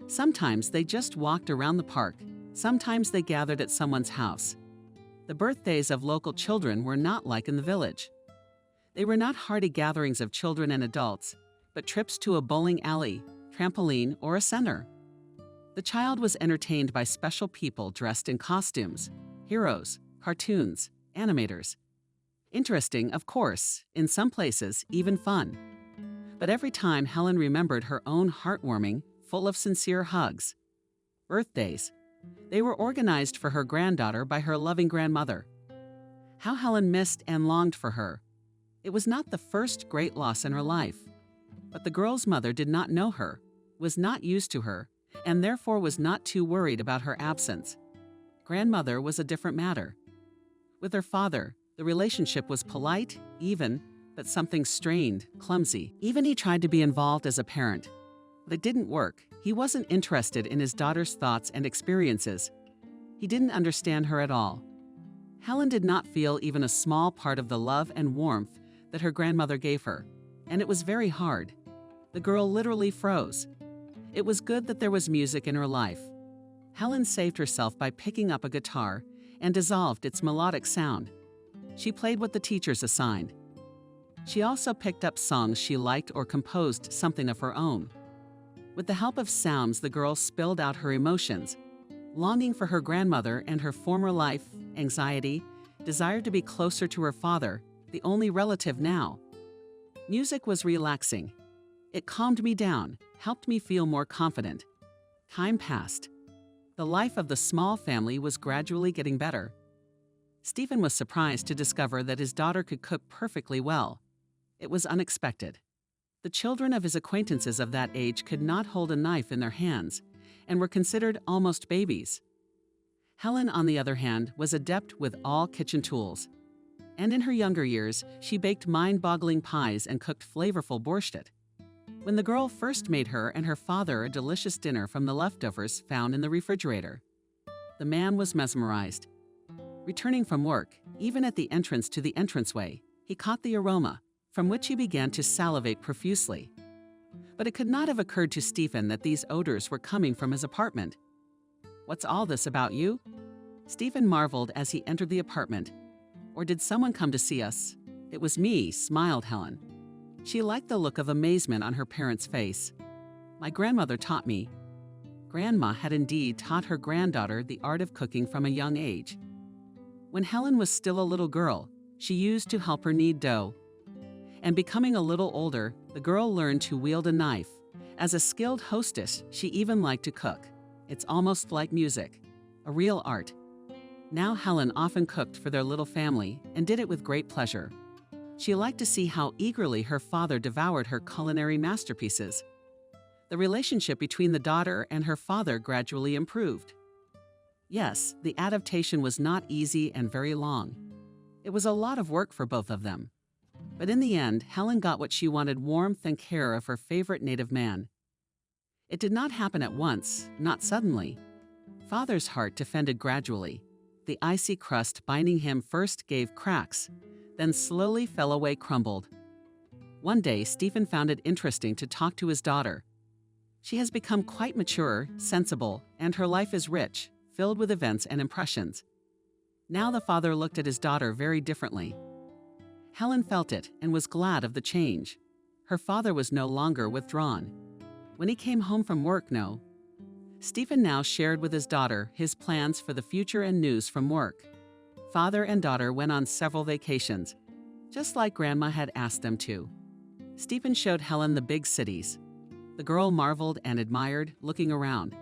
Sometimes they just walked around the park, sometimes they gathered at someone's house. The birthdays of local children were not like in the village. They were not hearty gatherings of children and adults, but trips to a bowling alley, trampoline, or a center. The child was entertained by special people dressed in costumes, heroes, cartoons, animators. Interesting, of course, in some places, even fun. But every time Helen remembered her own heartwarming, full of sincere hugs. Birthdays. They were organized for her granddaughter by her loving grandmother. How Helen missed and longed for her. It was not the first great loss in her life. But the girl's mother did not know her, was not used to her, and therefore was not too worried about her absence. Grandmother was a different matter. With her father, the relationship was polite, even, but something strained, clumsy. Even he tried to be involved as a parent. But it didn't work. He wasn't interested in his daughter's thoughts and experiences. He didn't understand her at all. Helen did not feel even a small part of the love and warmth that her grandmother gave her, and it was very hard. The girl literally froze. It was good that there was music in her life. Helen saved herself by picking up a guitar and dissolved its melodic sound. She played what the teachers assigned. She also picked up songs she liked or composed something of her own. With the help of sounds, the girl spilled out her emotions, longing for her grandmother and her former life, anxiety, desire to be closer to her father, the only relative now. Music was relaxing. It calmed me down, helped me feel more confident. Time passed. The life of the small family was gradually getting better. Stephen was surprised to discover that his daughter could cook perfectly well. It was unexpected. The children of his acquaintances of that age could not hold a knife in their hands and were considered almost babies. Helen, on the other hand, was adept with all kitchen tools. And in her younger years, she baked mind-boggling pies and cooked flavorful borscht. When the girl first made her and her father a delicious dinner from the leftovers found in the refrigerator, the man was mesmerized. Returning from work, even at the entrance to the entranceway, he caught the aroma, from which he began to salivate profusely. But it could not have occurred to Stephen that these odors were coming from his apartment. "What's all this about you?" Stephen marveled as he entered the apartment. "Or did someone come to see us?" "It was me," smiled Helen. She liked the look of amazement on her parents' face. "My grandmother taught me." Grandma had indeed taught her granddaughter the art of cooking from a young age. When Helen was still a little girl, she used to help her knead dough. And becoming a little older, the girl learned to wield a knife. As a skilled hostess, she even liked to cook. It's almost like music, a real art. Now Helen often cooked for their little family and did it with great pleasure. She liked to see how eagerly her father devoured her culinary masterpieces. The relationship between the daughter and her father gradually improved. Yes, the adaptation was not easy and very long. It was a lot of work for both of them. But in the end, Helen got what she wanted: warmth and care of her favorite native man. It did not happen at once, not suddenly. Father's heart defended gradually. The icy crust binding him first gave cracks, then slowly fell away, crumbled. One day, Stephen found it interesting to talk to his daughter. She has become quite mature, sensible, and her life is rich, filled with events and impressions. Now the father looked at his daughter very differently. Helen felt it and was glad of the change. Her father was no longer withdrawn. When he came home from work, Stephen now shared with his daughter his plans for the future and news from work. Father and daughter went on several vacations, just like Grandma had asked them to. Stephen showed Helen the big cities. The girl marveled and admired, looking around.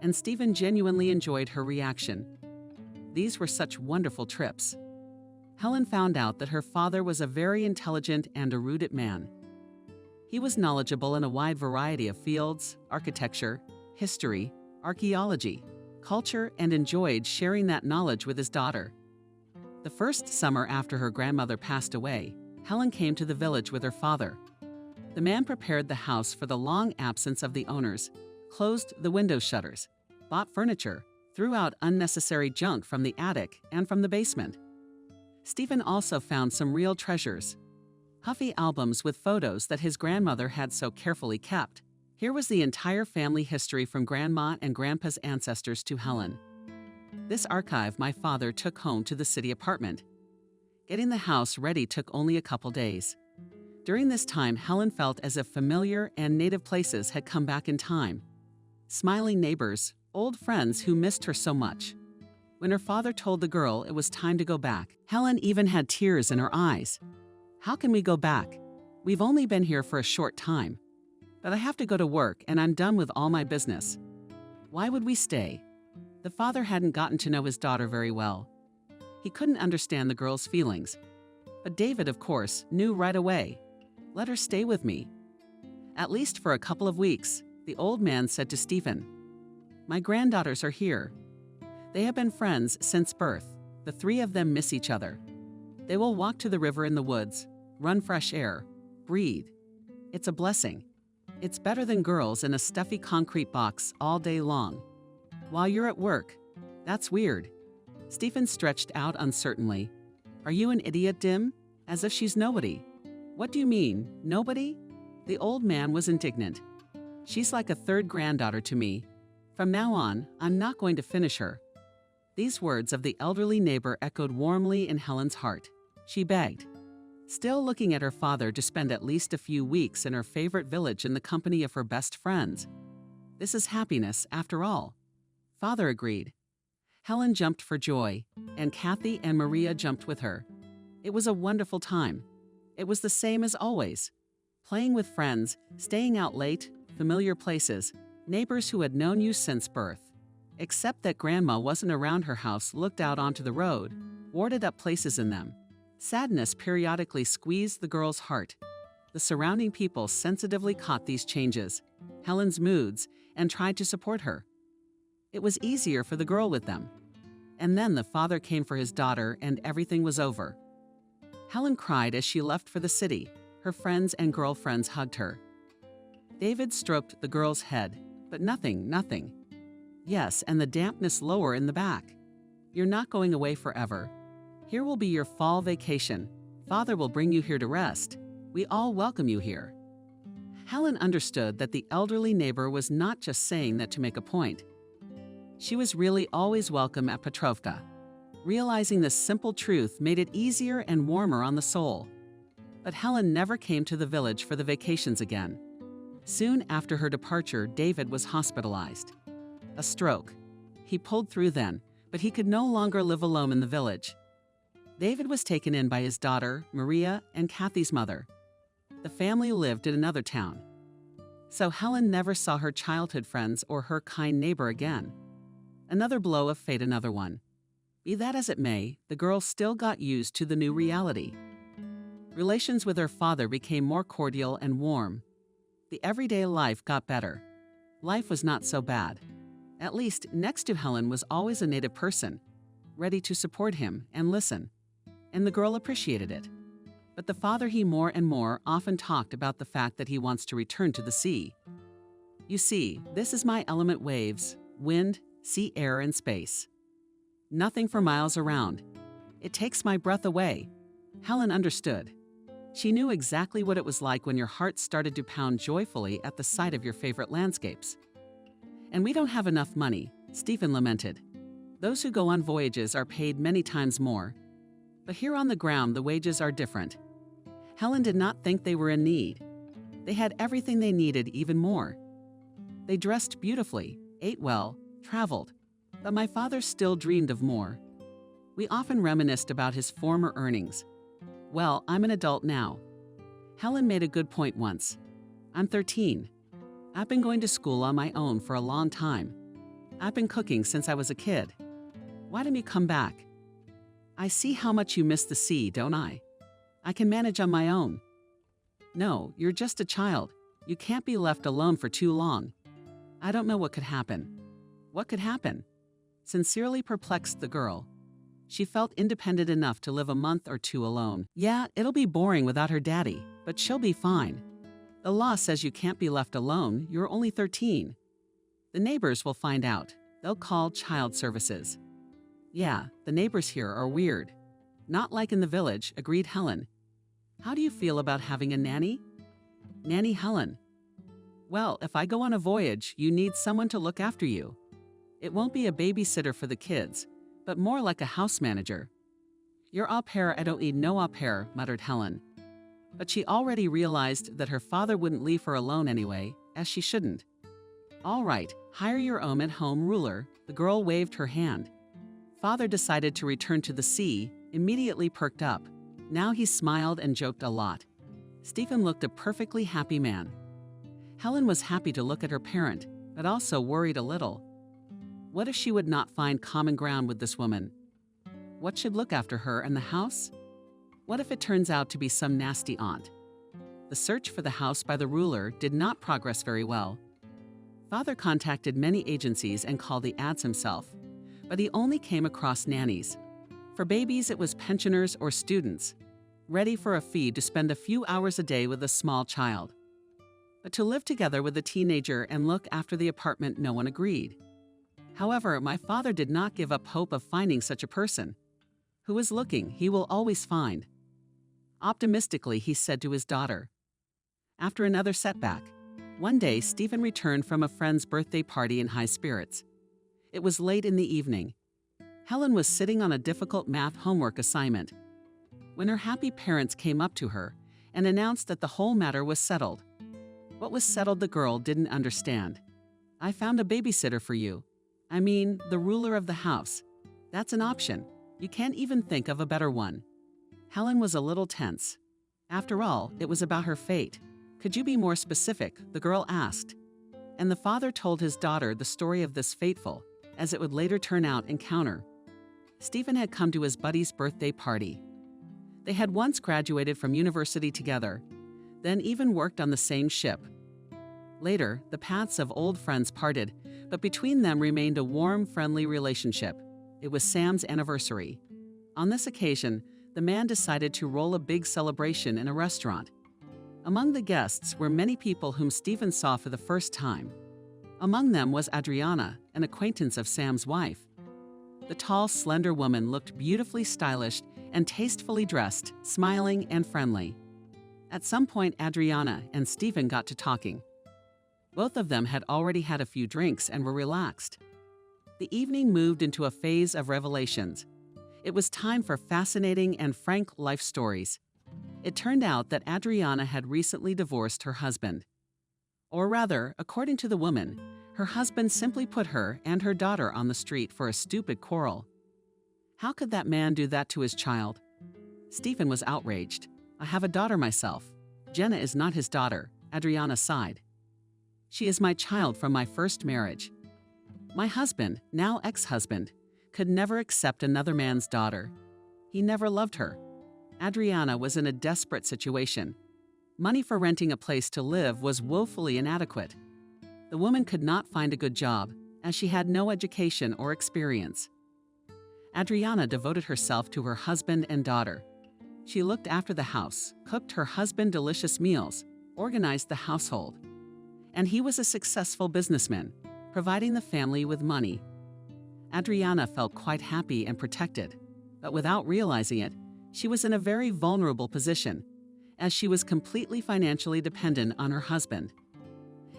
And Stephen genuinely enjoyed her reaction. These were such wonderful trips. Helen found out that her father was a very intelligent and erudite man. He was knowledgeable in a wide variety of fields: architecture, history, archaeology, culture, and enjoyed sharing that knowledge with his daughter. The first summer after her grandmother passed away, Helen came to the village with her father. The man prepared the house for the long absence of the owners, closed the window shutters, bought furniture, threw out unnecessary junk from the attic and from the basement. Stephen also found some real treasures: puffy albums with photos that his grandmother had so carefully kept. Here was the entire family history from Grandma and Grandpa's ancestors to Helen. This archive my father took home to the city apartment. Getting the house ready took only a couple days. During this time, Helen felt as if familiar and native places had come back in time. Smiling neighbors, old friends who missed her so much. When her father told the girl it was time to go back, Helen even had tears in her eyes. "How can we go back? We've only been here for a short time. But I have to go to work and I'm done with all my business. Why would we stay?" The father hadn't gotten to know his daughter very well. He couldn't understand the girl's feelings. But David, of course, knew right away. "Let her stay with me." At least for a couple of weeks, the old man said to Stephen, "My granddaughters are here. They have been friends since birth. The three of them miss each other. They will walk to the river in the woods, run fresh air, breathe. It's a blessing. It's better than girls in a stuffy concrete box all day long. While you're at work. That's weird." Stephen stretched out uncertainly. "Are you an idiot, Dim? As if she's nobody." "What do you mean, nobody?" The old man was indignant. "She's like a third granddaughter to me. From now on, I'm not going to finish her." These words of the elderly neighbor echoed warmly in Helen's heart. she begged, still looking at her father to spend at least a few weeks in her favorite village in the company of her best friends. This is happiness, after all. Father agreed. Helen jumped for joy, and Kathy and Maria jumped with her. It was a wonderful time. It was the same as always. Playing with friends, staying out late, familiar places, neighbors who had known you since birth. Except that Grandma wasn't around her house, looked out onto the road, warded up places in them. Sadness periodically squeezed the girl's heart. The surrounding people sensitively caught these changes, Helen's moods, and tried to support her. It was easier for the girl with them. And then the father came for his daughter, and everything was over. Helen cried as she left for the city. Her friends and girlfriends hugged her. David stroked the girl's head, but nothing. Yes, and the dampness lower in the back. You're not going away forever. Here will be your fall vacation. Father will bring you here to rest. We all welcome you here. Helen understood that the elderly neighbor was not just saying that to make a point. She was really always welcome at Petrovka. Realizing this simple truth made it easier and warmer on the soul. But Helen never came to the village for the vacations again. Soon after her departure, David was hospitalized. A stroke. He pulled through then, but he could no longer live alone in the village. David was taken in by his daughter, Maria, and Kathy's mother. The family lived in another town. So Helen never saw her childhood friends or her kind neighbor again. Another blow of fate, another one. Be that as it may, the girl still got used to the new reality. Relations with her father became more cordial and warm. The everyday life got better. Life was not so bad. At least, next to Helen was always a native person, ready to support him and listen. And the girl appreciated it. But the father, he more and more often talked about the fact that he wants to return to the sea. You see, this is my element: waves, wind, sea air, and space. Nothing for miles around. It takes my breath away. Helen understood. She knew exactly what it was like when your heart started to pound joyfully at the sight of your favorite landscapes. And we don't have enough money, Stephen lamented. Those who go on voyages are paid many times more. But here on the ground, the wages are different. Helen did not think they were in need. They had everything they needed, even more. They dressed beautifully, ate well, traveled. But my father still dreamed of more. We often reminisced about his former earnings. Well, I'm an adult now. Helen made a good point once. I'm 13. I've been going to school on my own for a long time. I've been cooking since I was a kid. Why don't you come back? I see how much you miss the sea, don't I? I can manage on my own. No, you're just a child. You can't be left alone for too long. I don't know what could happen. What could happen? Sincerely perplexed the girl. She felt independent enough to live a month or two alone. Yeah, it'll be boring without her daddy, but she'll be fine. The law says you can't be left alone. You're only 13. The neighbors will find out. They'll call child services. Yeah, the neighbors here are weird. Not like in the village, agreed Helen. How do you feel about having a nanny? Nanny Helen. Well, if I go on a voyage, you need someone to look after you. It won't be a babysitter for the kids, but more like a house manager. Your au pair, I don't need no au pair, muttered Helen. But she already realized that her father wouldn't leave her alone anyway, as she shouldn't. All right, hire your own at-home ruler, the girl waved her hand. Father decided to return to the sea, immediately perked up. Now he smiled and joked a lot. Stephen looked a perfectly happy man. Helen was happy to look at her parent, but also worried a little. What if she would not find common ground with this woman? What should look after her and the house? What if it turns out to be some nasty aunt? The search for the house by the ruler did not progress very well. Father contacted many agencies and called the ads himself, but he only came across nannies. For babies, it was pensioners or students, ready for a fee to spend a few hours a day with a small child. But to live together with a teenager and look after the apartment, no one agreed. However, my father did not give up hope of finding such a person. Who is looking, he will always find. Optimistically, he said to his daughter. After another setback, one day Stephen returned from a friend's birthday party in high spirits. It was late in the evening. Helen was sitting on a difficult math homework assignment. when her happy parents came up to her and announced that the whole matter was settled. What was settled the girl didn't understand. "I found a babysitter for you. I mean, the ruler of the house. That's an option. You can't even think of a better one." Helen was a little tense. After all, it was about her fate. "Could you be more specific?" the girl asked. And the father told his daughter the story of this fateful, as it would later turn out, encounter. Stephen had come to his buddy's birthday party. They had once graduated from university together, then even worked on the same ship. Later, the paths of old friends parted, but between them remained a warm, friendly relationship. It was Sam's anniversary. On this occasion, the man decided to roll a big celebration in a restaurant. Among the guests were many people whom Stephen saw for the first time. Among them was Adriana, an acquaintance of Sam's wife. The tall, slender woman looked beautifully stylish and tastefully dressed, smiling and friendly. At some point, Adriana and Stephen got to talking. Both of them had already had a few drinks and were relaxed. The evening moved into a phase of revelations. It was time for fascinating and frank life stories. It turned out that Adriana had recently divorced her husband. Or rather, according to the woman, her husband simply put her and her daughter on the street for a stupid quarrel. How could that man do that to his child? Stephen was outraged. "I have a daughter myself. Jenna is not his daughter," Adriana sighed. "She is my child from my first marriage. My husband, now ex-husband, could never accept another man's daughter. He never loved her." Adriana was in a desperate situation. Money for renting a place to live was woefully inadequate. The woman could not find a good job, as she had no education or experience. Adriana devoted herself to her husband and daughter. She looked after the house, cooked her husband delicious meals, organized the household. And he was a successful businessman, providing the family with money. Adriana felt quite happy and protected, but without realizing it, she was in a very vulnerable position, as she was completely financially dependent on her husband.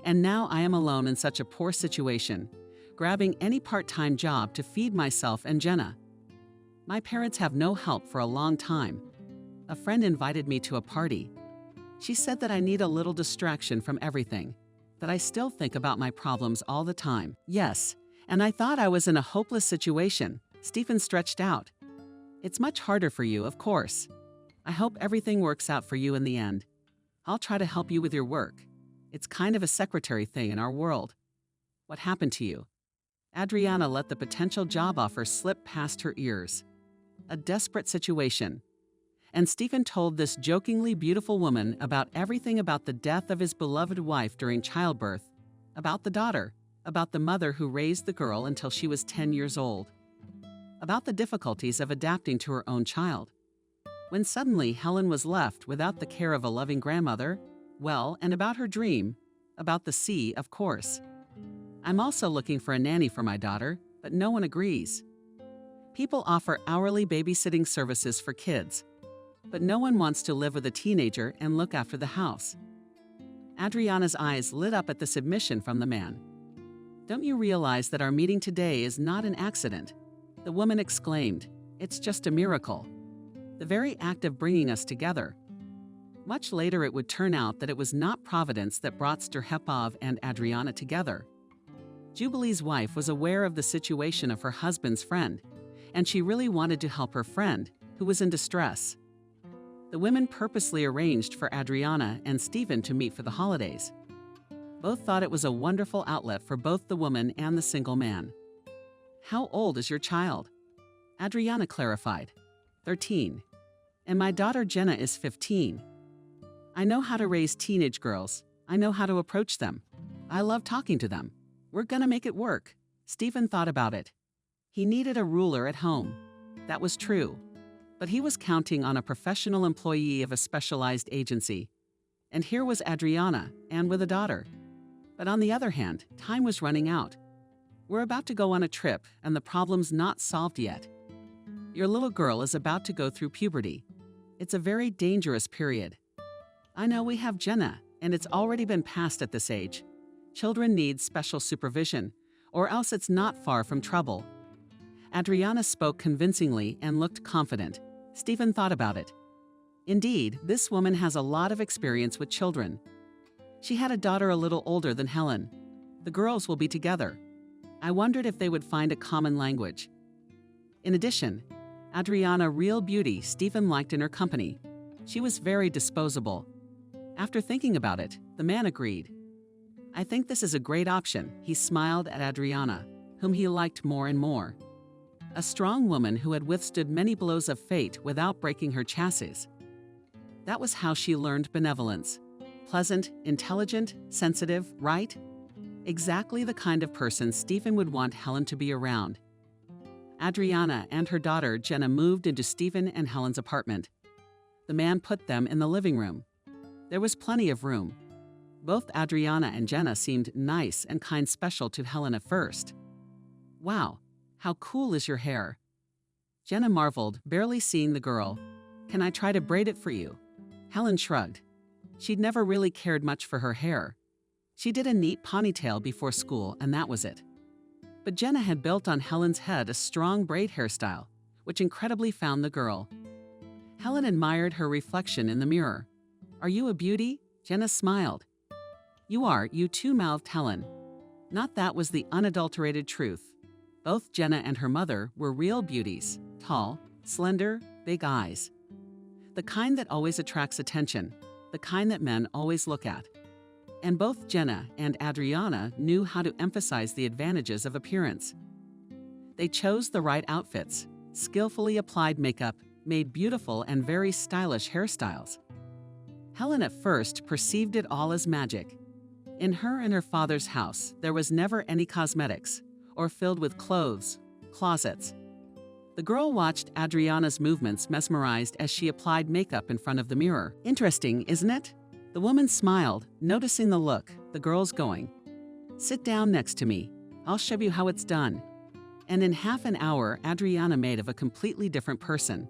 "And now I am alone in such a poor situation, grabbing any part-time job to feed myself and Jenna. My parents have no help for a long time. A friend invited me to a party. She said that I need a little distraction from everything, that I still think about my problems all the time. Yes, and I thought I was in a hopeless situation." Stephen stretched out. "It's much harder for you, of course. I hope everything works out for you in the end. I'll try to help you with your work. It's kind of a secretary thing in our world. What happened to you?" Adriana let the potential job offer slip past her ears. A desperate situation. And Stephen told this jokingly beautiful woman about everything about the death of his beloved wife during childbirth, about the daughter, about the mother who raised the girl until she was 10 years old, about the difficulties of adapting to her own child. When suddenly Helen was left without the care of a loving grandmother, well, and about her dream, about the sea, of course. "I'm also looking for a nanny for my daughter, but no one agrees. People offer hourly babysitting services for kids, but no one wants to live with a teenager and look after the house." Adriana's eyes lit up at the submission from the man. "Don't you realize that our meeting today is not an accident?" the woman exclaimed. "It's just a miracle. The very act of bringing us together." Much later it would turn out that it was not Providence that brought Sterhepov and Adriana together. Jubilee's wife was aware of the situation of her husband's friend, and she really wanted to help her friend, who was in distress. The women purposely arranged for Adriana and Stephen to meet for the holidays. Both thought it was a wonderful outlet for both the woman and the single man. "How old is your child?" Adriana clarified. 13. "And my daughter Jenna is 15. I know how to raise teenage girls. I know how to approach them. I love talking to them. We're gonna make it work." Stephen thought about it. He needed a ruler at home. That was true. But he was counting on a professional employee of a specialized agency. And here was Adriana, and with a daughter. But on the other hand, time was running out. "We're about to go on a trip, and the problem's not solved yet. Your little girl is about to go through puberty. It's a very dangerous period. I know we have Jenna, and it's already been past at this age. Children need special supervision, or else it's not far from trouble." Adriana spoke convincingly and looked confident. Stephen thought about it. Indeed, this woman has a lot of experience with children. She had a daughter a little older than Helen. The girls will be together. I wondered if they would find a common language. In addition, Adriana, real beauty, Stephen liked in her company. She was very disposable. After thinking about it, the man agreed. I think this is a great option. He smiled at Adriana, whom he liked more and more. A strong woman who had withstood many blows of fate without breaking her chassis. That was how she learned benevolence. Pleasant, intelligent, sensitive, right? Exactly the kind of person Stephen would want Helen to be around. Adriana and her daughter Jenna moved into Stephen and Helen's apartment. The man put them in the living room. There was plenty of room. Both Adriana and Jenna seemed nice and kind, special to Helen at first. Wow, how cool is your hair? Jenna marveled, barely seeing the girl. Can I try to braid it for you? Helen shrugged. She'd never really cared much for her hair. She did a neat ponytail before school, and that was it. But Jenna had built on Helen's head a strong braid hairstyle, which incredibly found the girl. Helen admired her reflection in the mirror. Are you a beauty? Jenna smiled. You are, you too, mouthed Helen. Not that was the unadulterated truth. Both Jenna and her mother were real beauties, tall, slender, big eyes. The kind that always attracts attention, the kind that men always look at. And both Jenna and Adriana knew how to emphasize the advantages of appearance. They chose the right outfits, skillfully applied makeup, made beautiful and very stylish hairstyles. Helen at first perceived it all as magic. In her and her father's house, there was never any cosmetics, or filled with clothes, closets. The girl watched Adriana's movements mesmerized as she applied makeup in front of the mirror. Interesting, isn't it? The woman smiled, noticing the look, the girl's going. Sit down next to me. I'll show you how it's done. And in half an hour, Adriana made of a completely different person.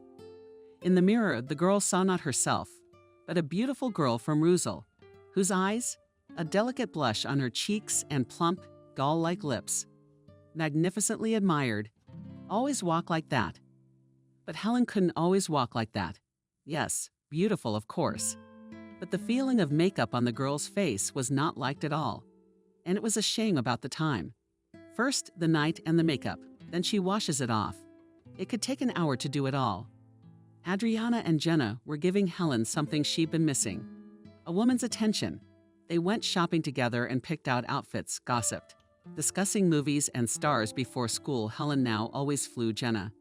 In the mirror, the girl saw not herself, but a beautiful girl from Ruzel, whose eyes, a delicate blush on her cheeks and plump, gall-like lips. Magnificently admired. Always walk like that. But Helen couldn't always walk like that. Yes, beautiful, of course. But the feeling of makeup on the girl's face was not liked at all. And it was a shame about the time. First, the night and the makeup, then she washes it off. It could take an hour to do it all. Adriana and Jenna were giving Helen something she'd been missing. A woman's attention. They went shopping together and picked out outfits, gossiped. Discussing movies and stars before school, Helen now always flew Jenna.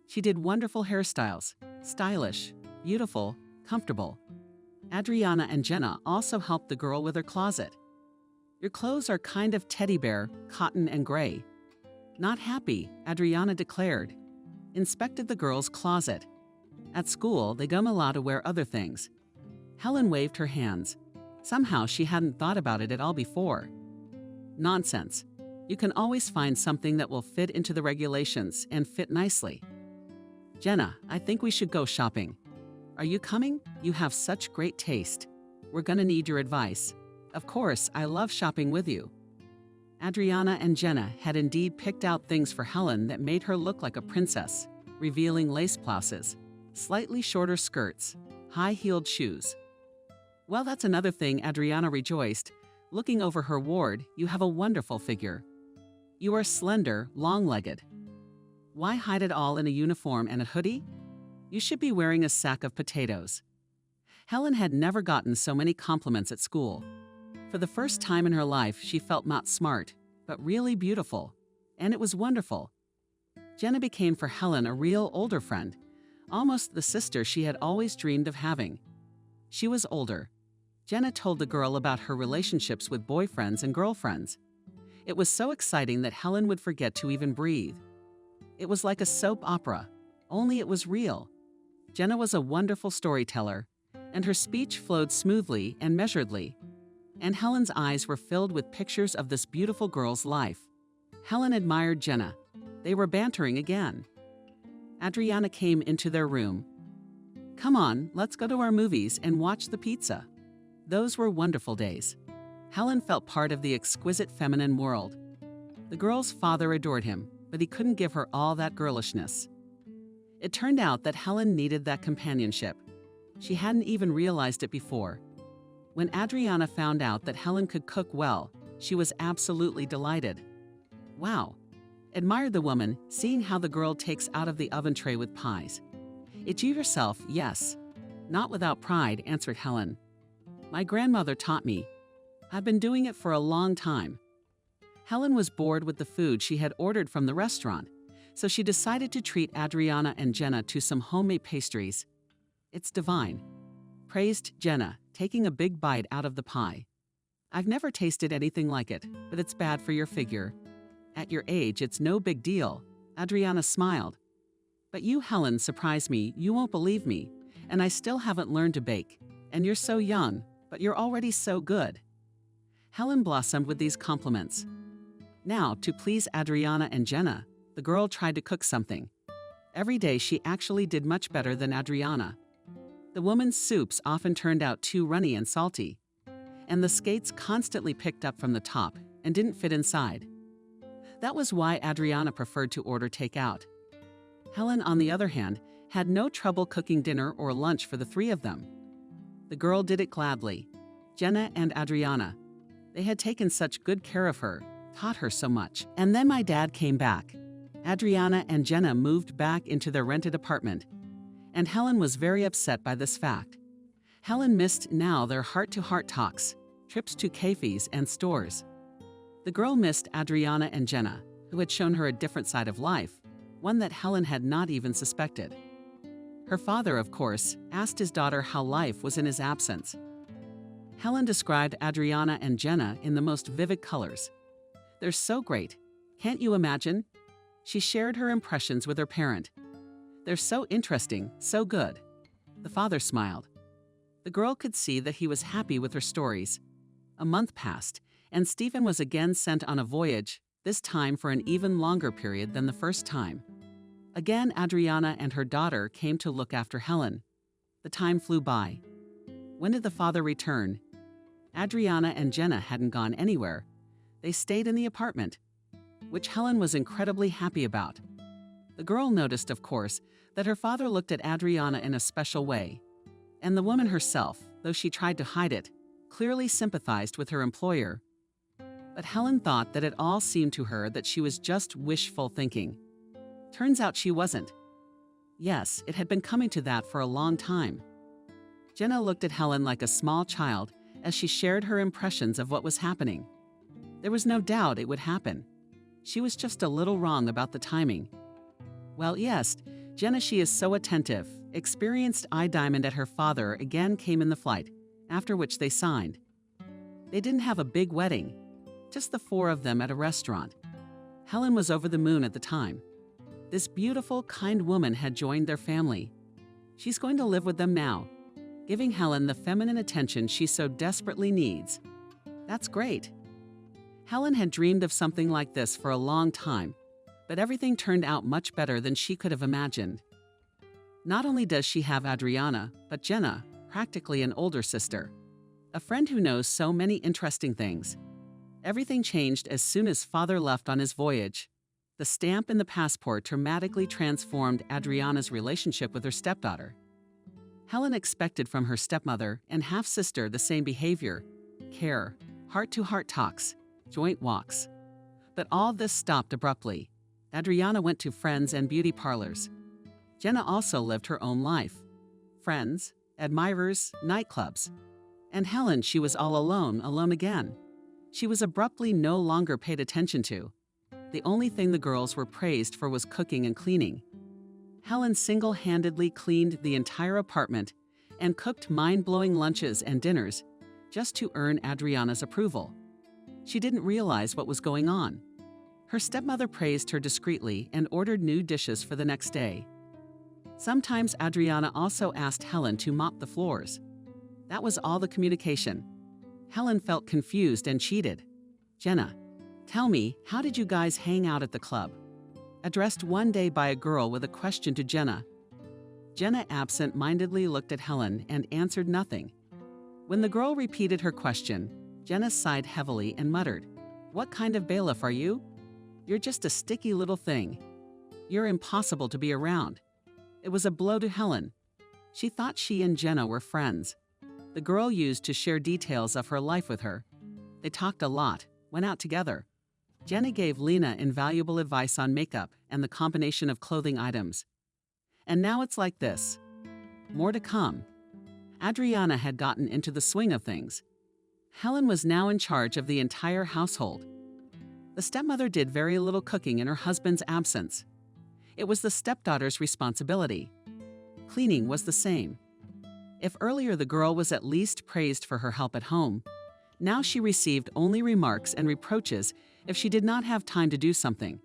She did wonderful hairstyles, stylish, beautiful, comfortable. Adriana and Jenna also helped the girl with her closet. Your clothes are kind of teddy bear, cotton and gray. Not happy, Adriana declared. Inspected the girl's closet. At school, they come allowed to wear other things. Helen waved her hands. Somehow she hadn't thought about it at all before. Nonsense. You can always find something that will fit into the regulations and fit nicely. Jenna, I think we should go shopping. Are you coming? You have such great taste. We're gonna need your advice. Of course, I love shopping with you. Adriana and Jenna had indeed picked out things for Helen that made her look like a princess, revealing lace blouses, slightly shorter skirts, high-heeled shoes. Well, that's another thing, Adriana rejoiced. Looking over her ward, you have a wonderful figure. You are slender, long-legged. Why hide it all in a uniform and a hoodie? You should be wearing a sack of potatoes. Helen had never gotten so many compliments at school. For the first time in her life, she felt not smart, but really beautiful. And it was wonderful. Jenna became for Helen a real older friend, almost the sister she had always dreamed of having. She was older. Jenna told the girl about her relationships with boyfriends and girlfriends. It was so exciting that Helen would forget to even breathe. It was like a soap opera, only it was real. Jenna was a wonderful storyteller, and her speech flowed smoothly and measuredly. And Helen's eyes were filled with pictures of this beautiful girl's life. Helen admired Jenna. They were bantering again. Adriana came into their room. Come on, let's go to our movies and watch the pizza. Those were wonderful days. Helen felt part of the exquisite feminine world. The girl's father adored him, but he couldn't give her all that girlishness. It turned out that Helen needed that companionship. She hadn't even realized it before. When Adriana found out that Helen could cook well, she was absolutely delighted. Wow! Admired the woman, seeing how the girl takes out of the oven tray with pies. It's you yourself, yes. Not without pride, answered Helen. My grandmother taught me. I've been doing it for a long time. Helen was bored with the food she had ordered from the restaurant, so she decided to treat Adriana and Jenna to some homemade pastries. It's divine, praised Jenna, taking a big bite out of the pie. I've never tasted anything like it, but it's bad for your figure. At your age, it's no big deal, Adriana smiled. But you, Helen, surprise me, you won't believe me, and I still haven't learned to bake. And you're so young, but you're already so good. Helen blossomed with these compliments. Now, to please Adriana and Jenna, the girl tried to cook something. Every day she actually did much better than Adriana. The woman's soups often turned out too runny and salty, and the skates constantly picked up from the top and didn't fit inside. That was why Adriana preferred to order takeout. Helen, on the other hand, had no trouble cooking dinner or lunch for the three of them. The girl did it gladly. Jenna and Adriana. They had taken such good care of her, taught her so much. And then my dad came back. Adriana and Jenna moved back into their rented apartment, and Helen was very upset by this fact. Helen missed now their heart-to-heart talks, trips to cafes and stores. The girl missed Adriana and Jenna, who had shown her a different side of life, one that Helen had not even suspected. Her father, of course, asked his daughter how life was in his absence. Helen described Adriana and Jenna in the most vivid colors. They're so great. Can't you imagine? She shared her impressions with her parent. They're so interesting, so good. The father smiled. The girl could see that he was happy with her stories. A month passed, and Stephen was again sent on a voyage, this time for an even longer period than the first time. Again, Adriana and her daughter came to look after Helen. The time flew by. When did the father return? Adriana and Jenna hadn't gone anywhere. They stayed in the apartment, which Helen was incredibly happy about. The girl noticed, of course, that her father looked at Adriana in a special way. And the woman herself, though she tried to hide it, clearly sympathized with her employer. But Helen thought that it all seemed to her that she was just wishful thinking. Turns out she wasn't. Yes, it had been coming to that for a long time. Jenna looked at Helen like a small child as she shared her impressions of what was happening. There was no doubt it would happen. She was just a little wrong about the timing. Well, yes, Jenna, she is so attentive. Experienced eye diamond at her father again came in the flight, after which they signed. They didn't have a big wedding, just the four of them at a restaurant. Helen was over the moon at the time. This beautiful, kind woman had joined their family. She's going to live with them now, giving Helen the feminine attention she so desperately needs. That's great. Helen had dreamed of something like this for a long time, but everything turned out much better than she could have imagined. Not only does she have Adriana, but Jenna, practically an older sister, a friend who knows so many interesting things. Everything changed as soon as father left on his voyage. The stamp in the passport dramatically transformed Adriana's relationship with her stepdaughter. Helen expected from her stepmother and half-sister the same behavior, care, heart-to-heart talks, joint walks. But all this stopped abruptly. Adriana went to friends and beauty parlors. Jenna also lived her own life. Friends, admirers, nightclubs. And Helen, she was all alone again. She was abruptly no longer paid attention to. The only thing the girls were praised for was cooking and cleaning. Helen single-handedly cleaned the entire apartment and cooked mind-blowing lunches and dinners just to earn Adriana's approval. She didn't realize what was going on. Her stepmother praised her discreetly and ordered new dishes for the next day. Sometimes Adriana also asked Helen to mop the floors. That was all the communication. Helen felt confused and cheated. Jenna, tell me, how did you guys hang out at the club? Addressed one day by a girl with a question to Jenna. Jenna absent-mindedly looked at Helen and answered nothing. When the girl repeated her question, Jenna sighed heavily and muttered, "What kind of bailiff are you? You're just a sticky little thing. You're impossible to be around." It was a blow to Helen. She thought she and Jenna were friends. The girl used to share details of her life with her. They talked a lot, went out together. Jenna gave Lena invaluable advice on makeup and the combination of clothing items. And now it's like this. More to come. Adriana had gotten into the swing of things. Helen was now in charge of the entire household. The stepmother did very little cooking in her husband's absence. It was the stepdaughter's responsibility. Cleaning was the same. If earlier the girl was at least praised for her help at home, now she received only remarks and reproaches if she did not have time to do something.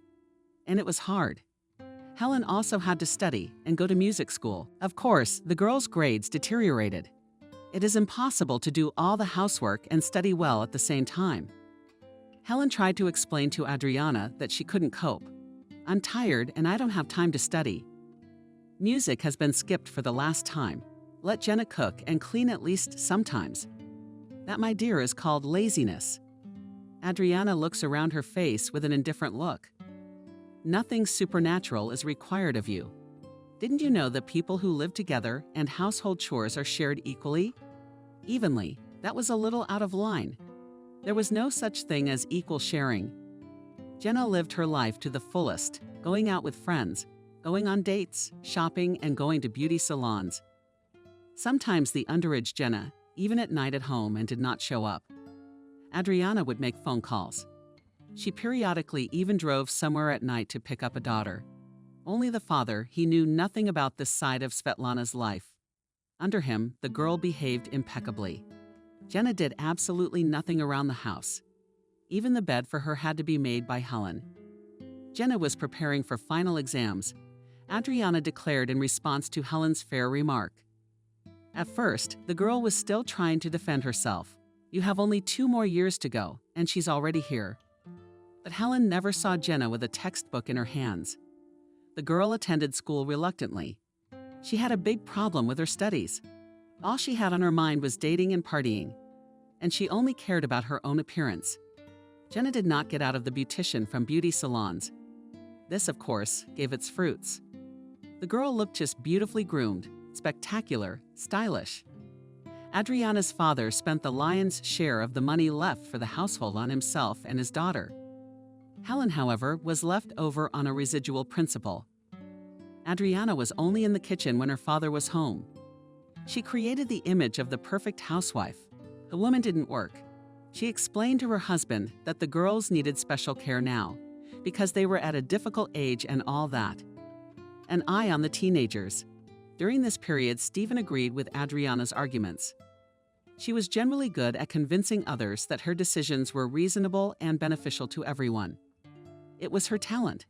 And it was hard. Helen also had to study and go to music school. Of course, the girl's grades deteriorated. It is impossible to do all the housework and study well at the same time. Helen tried to explain to Adriana that she couldn't cope. I'm tired and I don't have time to study. Music has been skipped for the last time. Let Jenna cook and clean at least sometimes. That, my dear, is called laziness. Adriana looks around her face with an indifferent look. Nothing supernatural is required of you. Didn't you know that people who live together and household chores are shared equally? Evenly. That was a little out of line. There was no such thing as equal sharing. Jenna lived her life to the fullest, going out with friends, going on dates, shopping, and going to beauty salons. Sometimes the underage Jenna, even at night at home, and did not show up. Adriana would make phone calls. She periodically even drove somewhere at night to pick up a daughter. Only the father, he knew nothing about this side of Svetlana's life. Under him, the girl behaved impeccably. Jenna did absolutely nothing around the house. Even the bed for her had to be made by Helen. Jenna was preparing for final exams. Adriana declared in response to Helen's fair remark. At first, the girl was still trying to defend herself. You have only 2 more years to go, and she's already here. But Helen never saw Jenna with a textbook in her hands. The girl attended school reluctantly. She had a big problem with her studies. All she had on her mind was dating and partying, and she only cared about her own appearance. Jenna did not get out of the beautician from beauty salons. This, of course, gave its fruits. The girl looked just beautifully groomed, spectacular, stylish. Adriana's father spent the lion's share of the money left for the household on himself and his daughter. Helen, however, was left over on a residual principle. Adriana was only in the kitchen when her father was home. She created the image of the perfect housewife. The woman didn't work. She explained to her husband that the girls needed special care now, because they were at a difficult age and all that. An eye on the teenagers. During this period, Stephen agreed with Adriana's arguments. She was generally good at convincing others that her decisions were reasonable and beneficial to everyone. It was her talent.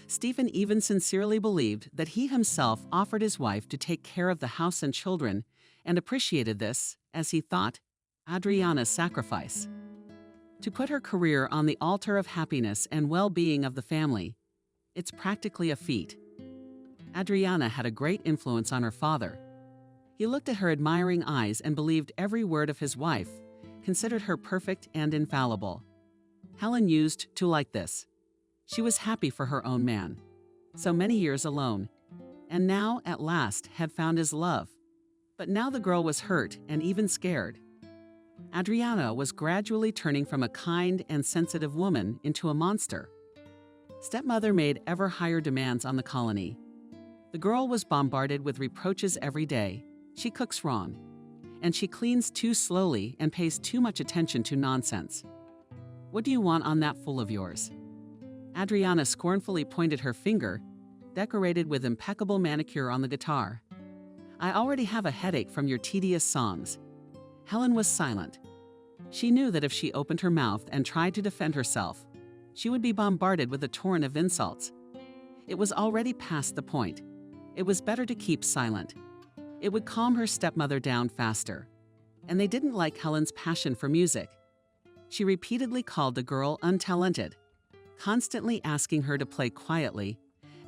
Stephen even sincerely believed that he himself offered his wife to take care of the house and children, and appreciated this, as he thought, Adriana's sacrifice. To put her career on the altar of happiness and well-being of the family, it's practically a feat. Adriana had a great influence on her father. He looked at her admiring eyes and believed every word of his wife, considered her perfect and infallible. Helen used to like this. She was happy for her own man. So many years alone. And now, at last, had found his love. But now the girl was hurt and even scared. Adriana was gradually turning from a kind and sensitive woman into a monster. Stepmother made ever higher demands on the colony. The girl was bombarded with reproaches every day. She cooks wrong. And she cleans too slowly and pays too much attention to nonsense. What do you want on that fool of yours? Adriana scornfully pointed her finger, decorated with impeccable manicure on the guitar. I already have a headache from your tedious songs. Helen was silent. She knew that if she opened her mouth and tried to defend herself, she would be bombarded with a torrent of insults. It was already past the point. It was better to keep silent. It would calm her stepmother down faster. And they didn't like Helen's passion for music. She repeatedly called the girl untalented, constantly asking her to play quietly,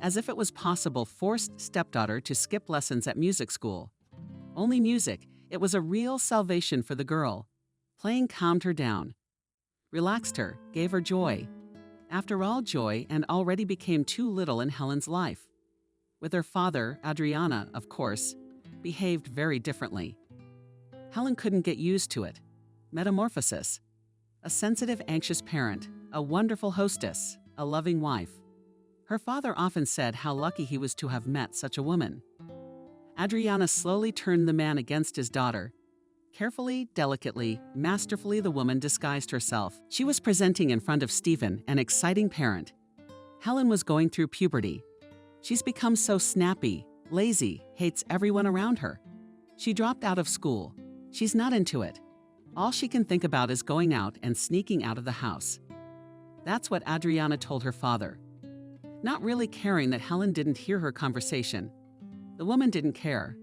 as if it was possible forced stepdaughter to skip lessons at music school. Only music, it was a real salvation for the girl. Playing calmed her down, relaxed her, gave her joy. After all, joy and already became too little in Helen's life. With her father, Adriana, of course, behaved very differently. Helen couldn't get used to it. Metamorphosis. A sensitive, anxious parent, a wonderful hostess, a loving wife. Her father often said how lucky he was to have met such a woman. Adriana slowly turned the man against his daughter. Carefully, delicately, masterfully, the woman disguised herself. She was presenting in front of Stephen, an exciting parent. Helen was going through puberty. She's become so snappy, lazy, hates everyone around her. She dropped out of school. She's not into it. All she can think about is going out and sneaking out of the house. That's what Adriana told her father. Not really caring that Helen didn't hear her conversation. The woman didn't care.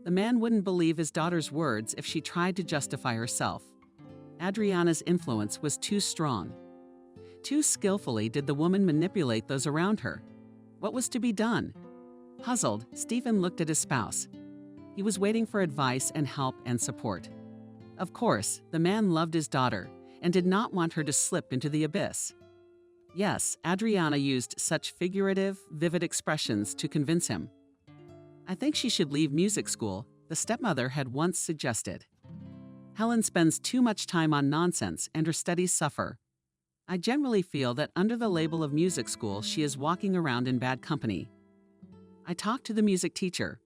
The man wouldn't believe his daughter's words if she tried to justify herself. Adriana's influence was too strong. Too skillfully did the woman manipulate those around her. What was to be done? Puzzled, Stephen looked at his spouse. He was waiting for advice and help and support. Of course, the man loved his daughter and did not want her to slip into the abyss. Yes, Adriana used such figurative, vivid expressions to convince him. I think she should leave music school, the stepmother had once suggested. Helen spends too much time on nonsense and her studies suffer. I generally feel that under the label of music school, she is walking around in bad company. I talked to the music teacher.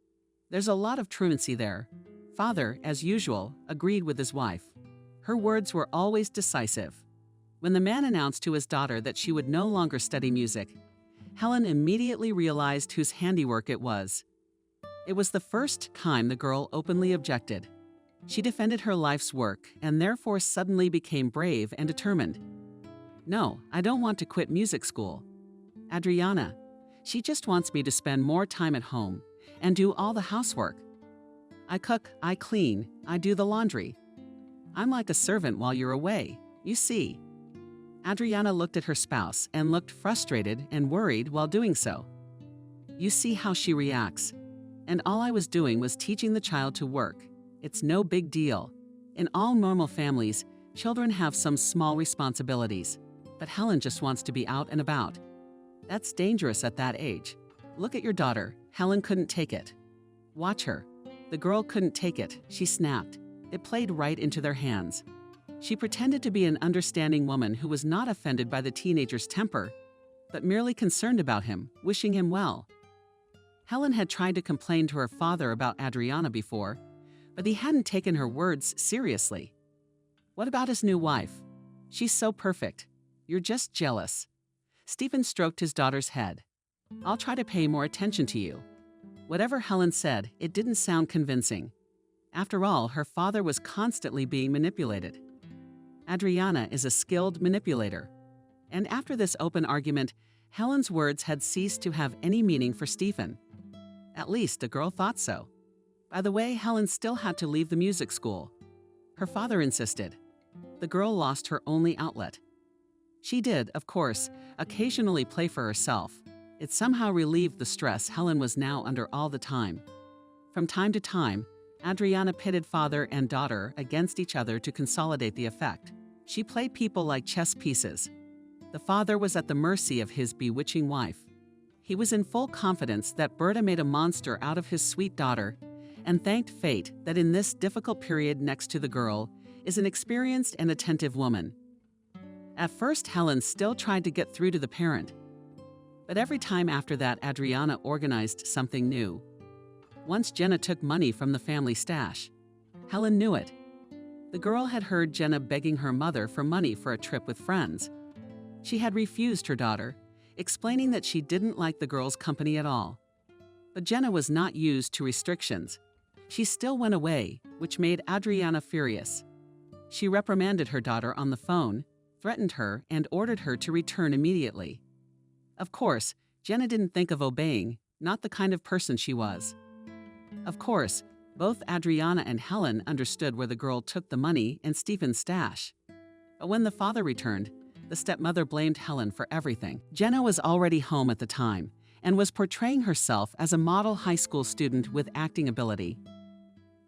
There's a lot of truancy there. Father, as usual, agreed with his wife. Her words were always decisive. When the man announced to his daughter that she would no longer study music, Helen immediately realized whose handiwork it was. It was the first time the girl openly objected. She defended her life's work and therefore suddenly became brave and determined. No, I don't want to quit music school. Adriana, she just wants me to spend more time at home and do all the housework. I cook, I clean, I do the laundry. I'm like a servant while you're away, you see. Adriana looked at her spouse and looked frustrated and worried while doing so. You see how she reacts. And all I was doing was teaching the child to work. It's no big deal. In all normal families, children have some small responsibilities. But Helen just wants to be out and about. That's dangerous at that age. Look at your daughter. Helen couldn't take it. Watch her. The girl couldn't take it. She snapped. It played right into their hands. She pretended to be an understanding woman who was not offended by the teenager's temper, but merely concerned about him, wishing him well. Helen had tried to complain to her father about Adriana before, but he hadn't taken her words seriously. What about his new wife? She's so perfect. You're just jealous. Stephen stroked his daughter's head. I'll try to pay more attention to you. Whatever Helen said, it didn't sound convincing. After all, her father was constantly being manipulated. Adriana is a skilled manipulator. And after this open argument, Helen's words had ceased to have any meaning for Stephen. At least the girl thought so. By the way, Helen still had to leave the music school. Her father insisted. The girl lost her only outlet. She did, of course, occasionally play for herself. It somehow relieved the stress Helen was now under all the time. From time to time, Adriana pitted father and daughter against each other to consolidate the effect. She played people like chess pieces. The father was at the mercy of his bewitching wife. He was in full confidence that Berta made a monster out of his sweet daughter and thanked fate that in this difficult period next to the girl is an experienced and attentive woman. At first, Helen still tried to get through to the parent. But every time after that, Adriana organized something new. Once Jenna took money from the family stash. Helen knew it. The girl had heard Jenna begging her mother for money for a trip with friends. She had refused her daughter, explaining that she didn't like the girl's company at all. But Jenna was not used to restrictions. She still went away, which made Adriana furious. She reprimanded her daughter on the phone, threatened her, and ordered her to return immediately. Of course, Jenna didn't think of obeying, not the kind of person she was. Of course, both Adriana and Helen understood where the girl took the money and Stephen's stash. But when the father returned, the stepmother blamed Helen for everything. Jenna was already home at the time and was portraying herself as a model high school student with acting ability.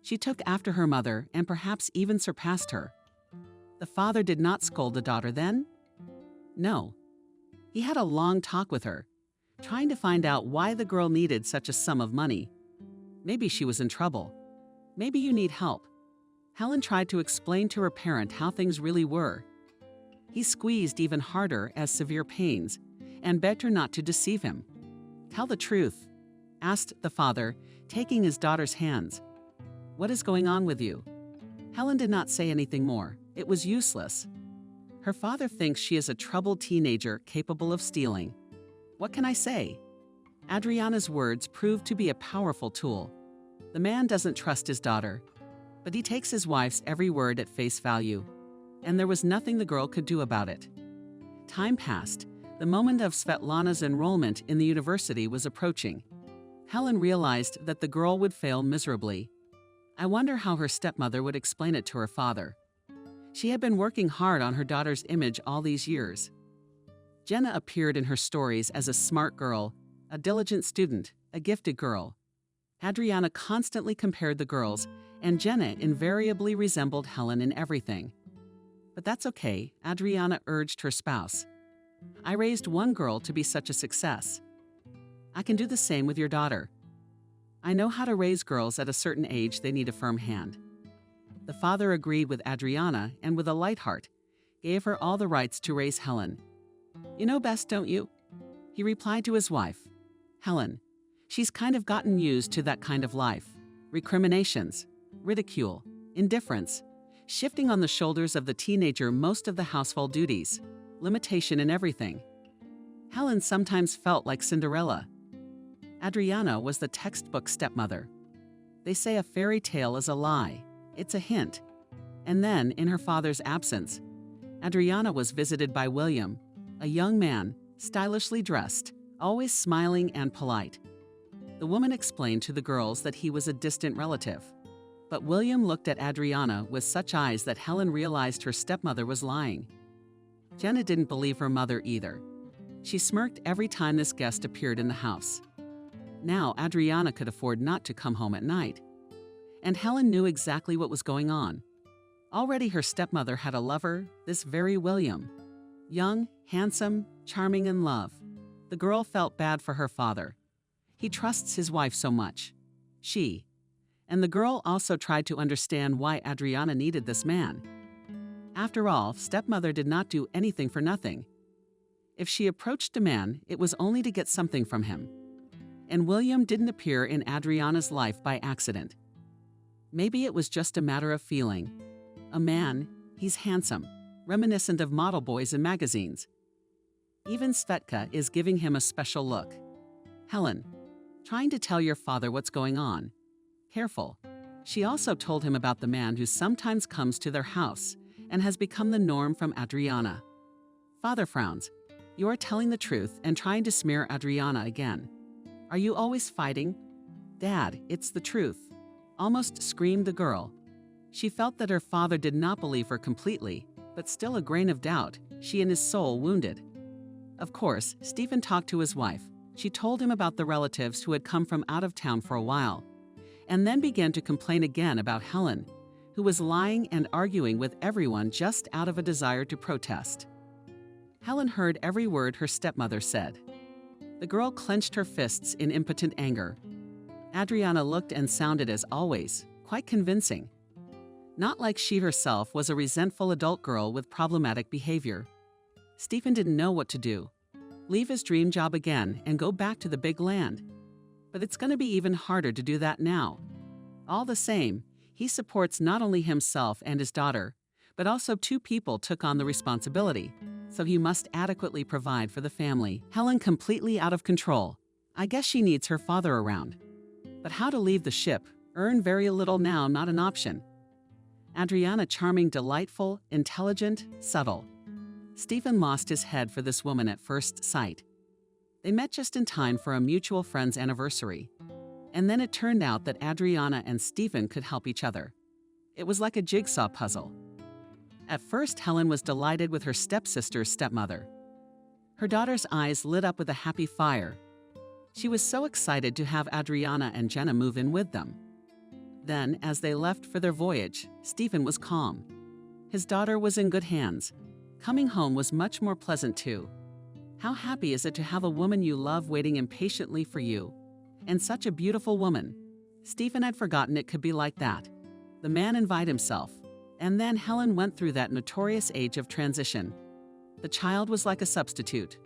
She took after her mother and perhaps even surpassed her. The father did not scold the daughter then? No. He had a long talk with her, trying to find out why the girl needed such a sum of money. Maybe she was in trouble. Maybe you need help. Helen tried to explain to her parent how things really were. He squeezed even harder as severe pains and begged her not to deceive him. "Tell the truth," asked the father, taking his daughter's hands. "What is going on with you?" Helen did not say anything more. It was useless. Her father thinks she is a troubled teenager capable of stealing. What can I say? Adriana's words proved to be a powerful tool. The man doesn't trust his daughter, but he takes his wife's every word at face value, and there was nothing the girl could do about it. Time passed. The moment of Svetlana's enrollment in the university was approaching. Helen realized that the girl would fail miserably. I wonder how her stepmother would explain it to her father. She had been working hard on her daughter's image all these years. Jenna appeared in her stories as a smart girl, a diligent student, a gifted girl. Adriana constantly compared the girls, and Jenna invariably resembled Helen in everything. But that's okay, Adriana urged her spouse. I raised one girl to be such a success. I can do the same with your daughter. I know how to raise girls at a certain age they need a firm hand. The father agreed with Adriana and with a light heart, gave her all the rights to raise Helen. You know best, don't you? He replied to his wife. Helen, she's kind of gotten used to that kind of life. Recriminations, ridicule, indifference, shifting on the shoulders of the teenager most of the household duties, limitation in everything. Helen sometimes felt like Cinderella. Adriana was the textbook stepmother. They say a fairy tale is a lie. It's a hint. And then, in her father's absence, Adriana was visited by William, a young man, stylishly dressed, always smiling and polite. The woman explained to the girls that he was a distant relative. But William looked at Adriana with such eyes that Helen realized her stepmother was lying. Jenna didn't believe her mother either. She smirked every time this guest appeared in the house. Now Adriana could afford not to come home at night. And Helen knew exactly what was going on. Already her stepmother had a lover, this very William. Young, handsome, charming in love. The girl felt bad for her father. He trusts his wife so much. And the girl also tried to understand why Adriana needed this man. After all, stepmother did not do anything for nothing. If she approached a man, it was only to get something from him. And William didn't appear in Adriana's life by accident. Maybe it was just a matter of feeling. A man, he's handsome, reminiscent of model boys in magazines. Even Svetka is giving him a special look. Helen, trying to tell your father what's going on. Careful. She also told him about the man who sometimes comes to their house and has become the norm from Adriana. Father frowns. You are telling the truth and trying to smear Adriana again. Are you always fighting? Dad, it's the truth. Almost screamed the girl. She felt that her father did not believe her completely, but still a grain of doubt, she and his soul wounded. Of course, Stephen talked to his wife. She told him about the relatives who had come from out of town for a while, and then began to complain again about Helen, who was lying and arguing with everyone just out of a desire to protest. Helen heard every word her stepmother said. The girl clenched her fists in impotent anger. Adriana looked and sounded as always, quite convincing. Not like she herself was a resentful adult girl with problematic behavior. Stephen didn't know what to do. Leave his dream job again and go back to the big land. But it's going to be even harder to do that now. All the same, he supports not only himself and his daughter, but also 2 people took on the responsibility, so he must adequately provide for the family. Helen completely out of control. I guess she needs her father around. But how to leave the ship, earn very little now, not an option. Adriana charming, delightful, intelligent, subtle. Stephen lost his head for this woman at first sight. They met just in time for a mutual friend's anniversary. And then it turned out that Adriana and Stephen could help each other. It was like a jigsaw puzzle. At first, Helen was delighted with her stepsister's stepmother. Her daughter's eyes lit up with a happy fire. She was so excited to have Adriana and Jenna move in with them. Then, as they left for their voyage, Stephen was calm. His daughter was in good hands. Coming home was much more pleasant too. How happy is it to have a woman you love waiting impatiently for you? And such a beautiful woman. Stephen had forgotten it could be like that. The man invited himself, and then Helen went through that notorious age of transition. The child was like a substitute.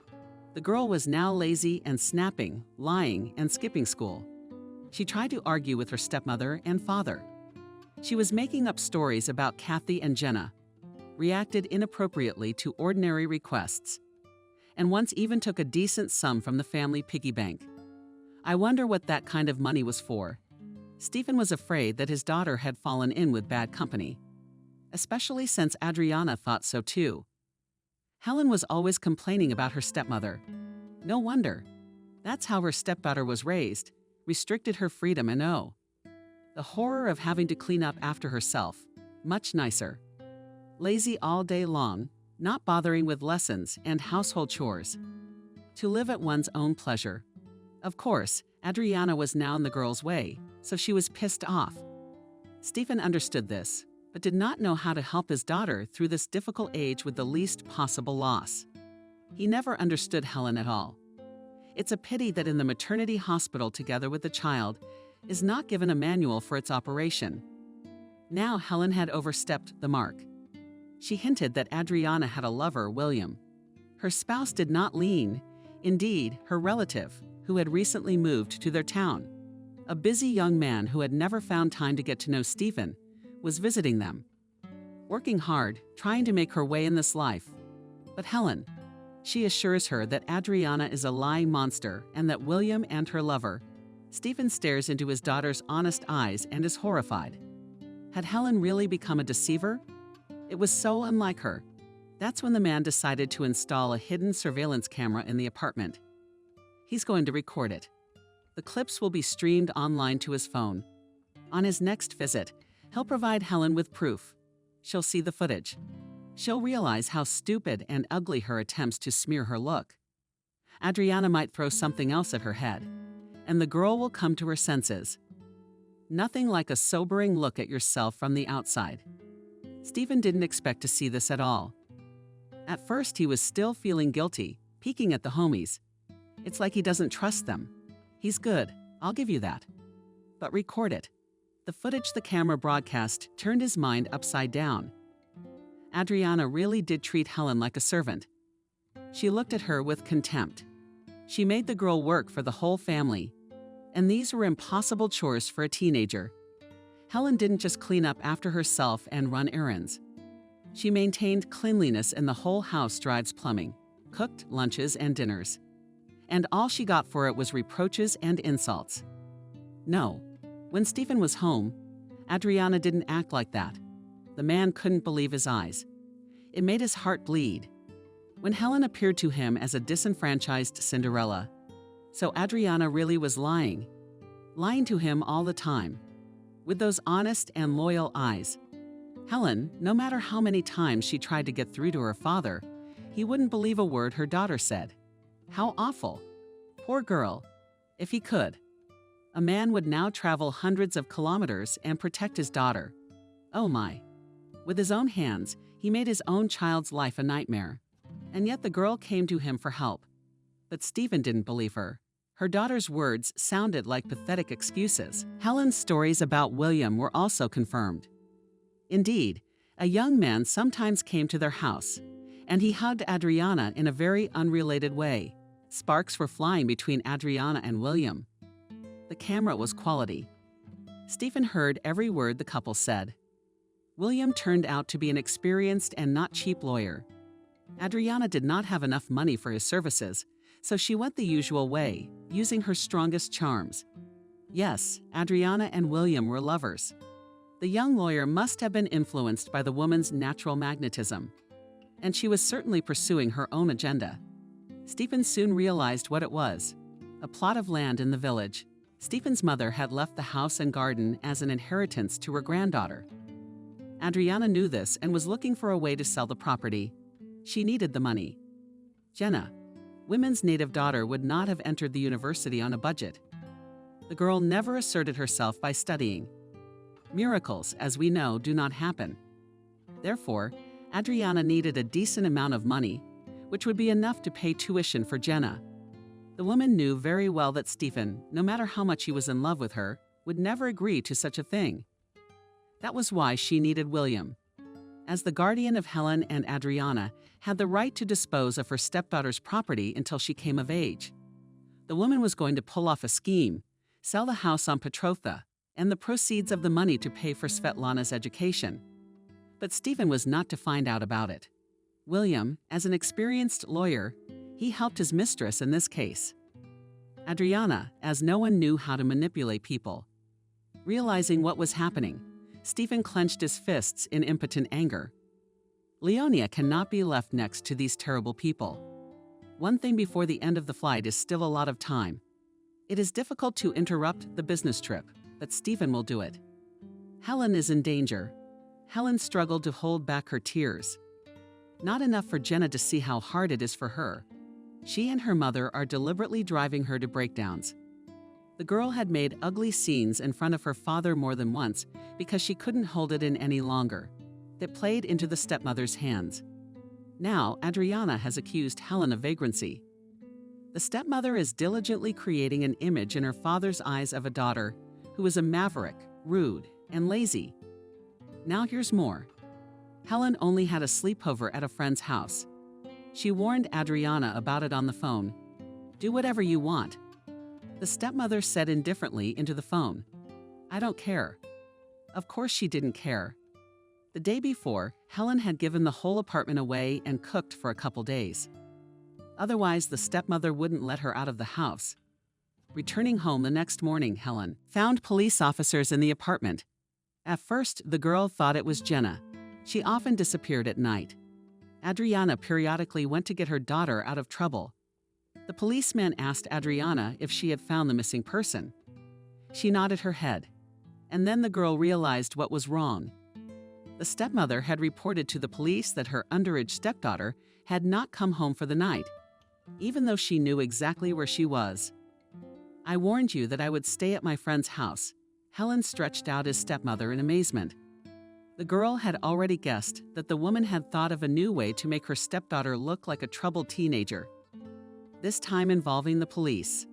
The girl was now lazy and snapping, lying and skipping school. She tried to argue with her stepmother and father. She was making up stories about Kathy and Jenna, reacted inappropriately to ordinary requests, and once even took a decent sum from the family piggy bank. I wonder what that kind of money was for. Stephen was afraid that his daughter had fallen in with bad company, especially since Adriana thought so too. Helen was always complaining about her stepmother. No wonder. That's how her stepdaughter was raised, restricted her freedom and the horror of having to clean up after herself, much nicer. Lazy all day long, not bothering with lessons and household chores. To live at one's own pleasure. Of course, Adriana was now in the girl's way, so she was pissed off. Stephen understood this, but did not know how to help his daughter through this difficult age with the least possible loss. He never understood Helen at all. It's a pity that in the maternity hospital together with the child is not given a manual for its operation. Now Helen had overstepped the mark. She hinted that Adriana had a lover, William. Her spouse did not lean. Indeed, her relative, who had recently moved to their town, a busy young man who had never found time to get to know Stephen, was visiting them. Working hard, trying to make her way in this life. But Helen, she assures her that Adriana is a lying monster and that William and her lover. Stephen stares into his daughter's honest eyes and is horrified. Had Helen really become a deceiver? It was so unlike her. That's when the man decided to install a hidden surveillance camera in the apartment. He's going to record it. The clips will be streamed online to his phone. On his next visit, he'll provide Helen with proof. She'll see the footage. She'll realize how stupid and ugly her attempts to smear her look. Adriana might throw something else at her head, and the girl will come to her senses. Nothing like a sobering look at yourself from the outside. Stephen didn't expect to see this at all. At first, he was still feeling guilty, peeking at the homies. It's like he doesn't trust them. He's good, I'll give you that. But record it. The footage the camera broadcast turned his mind upside down. Adriana really did treat Helen like a servant. She looked at her with contempt. She made the girl work for the whole family, and these were impossible chores for a teenager. Helen didn't just clean up after herself and run errands. She maintained cleanliness in the whole house, drives plumbing, cooked lunches and dinners. And all she got for it was reproaches and insults. No, when Stephen was home, Adriana didn't act like that. The man couldn't believe his eyes. It made his heart bleed. When Helen appeared to him as a disenfranchised Cinderella. So Adriana really was lying to him all the time, with those honest and loyal eyes. Helen, no matter how many times she tried to get through to her father, he wouldn't believe a word her daughter said. How awful. Poor girl. If he could. A man would now travel hundreds of kilometers and protect his daughter. Oh my. With his own hands, he made his own child's life a nightmare. And yet the girl came to him for help. But Stephen didn't believe her. Her daughter's words sounded like pathetic excuses. Helen's stories about William were also confirmed. Indeed, a young man sometimes came to their house, and he hugged Adriana in a very unrelated way. Sparks were flying between Adriana and William. The camera was quality. Stephen heard every word the couple said. William turned out to be an experienced and not cheap lawyer. Adriana did not have enough money for his services, so she went the usual way, using her strongest charms. Yes, Adriana and William were lovers. The young lawyer must have been influenced by the woman's natural magnetism, and she was certainly pursuing her own agenda. Stephen soon realized what it was: a plot of land in the village. Stephen's mother had left the house and garden as an inheritance to her granddaughter. Adriana knew this and was looking for a way to sell the property. She needed the money. Jenna, women's native daughter, would not have entered the university on a budget. The girl never asserted herself by studying. Miracles, as we know, do not happen. Therefore, Adriana needed a decent amount of money, which would be enough to pay tuition for Jenna. The woman knew very well that Stephen, no matter how much he was in love with her, would never agree to such a thing. That was why she needed William. As the guardian of Helen and Adriana, had the right to dispose of her stepdaughter's property until she came of age. The woman was going to pull off a scheme, sell the house on Petrotha, and the proceeds of the money to pay for Svetlana's education. But Stephen was not to find out about it. William, as an experienced lawyer, he helped his mistress in this case. Adriana, as no one knew how to manipulate people. Realizing what was happening, Stephen clenched his fists in impotent anger. Leonia cannot be left next to these terrible people. One thing before the end of the flight is still a lot of time. It is difficult to interrupt the business trip, but Stephen will do it. Helen is in danger. Helen struggled to hold back her tears. Not enough for Jenna to see how hard it is for her. She and her mother are deliberately driving her to breakdowns. The girl had made ugly scenes in front of her father more than once because she couldn't hold it in any longer. It played into the stepmother's hands. Now, Adriana has accused Helen of vagrancy. The stepmother is diligently creating an image in her father's eyes of a daughter who is a maverick, rude, and lazy. Now here's more. Helen only had a sleepover at a friend's house. She warned Adriana about it on the phone. Do whatever you want. The stepmother said indifferently into the phone, I don't care. Of course she didn't care. The day before, Helen had given the whole apartment away and cooked for a couple days. Otherwise, the stepmother wouldn't let her out of the house. Returning home the next morning, Helen found police officers in the apartment. At first, the girl thought it was Jenna. She often disappeared at night. Adriana periodically went to get her daughter out of trouble. The policeman asked Adriana if she had found the missing person. She nodded her head. And then the girl realized what was wrong. The stepmother had reported to the police that her underage stepdaughter had not come home for the night, even though she knew exactly where she was. I warned you that I would stay at my friend's house. Helen stretched out his stepmother in amazement. The girl had already guessed that the woman had thought of a new way to make her stepdaughter look like a troubled teenager. This time involving the police.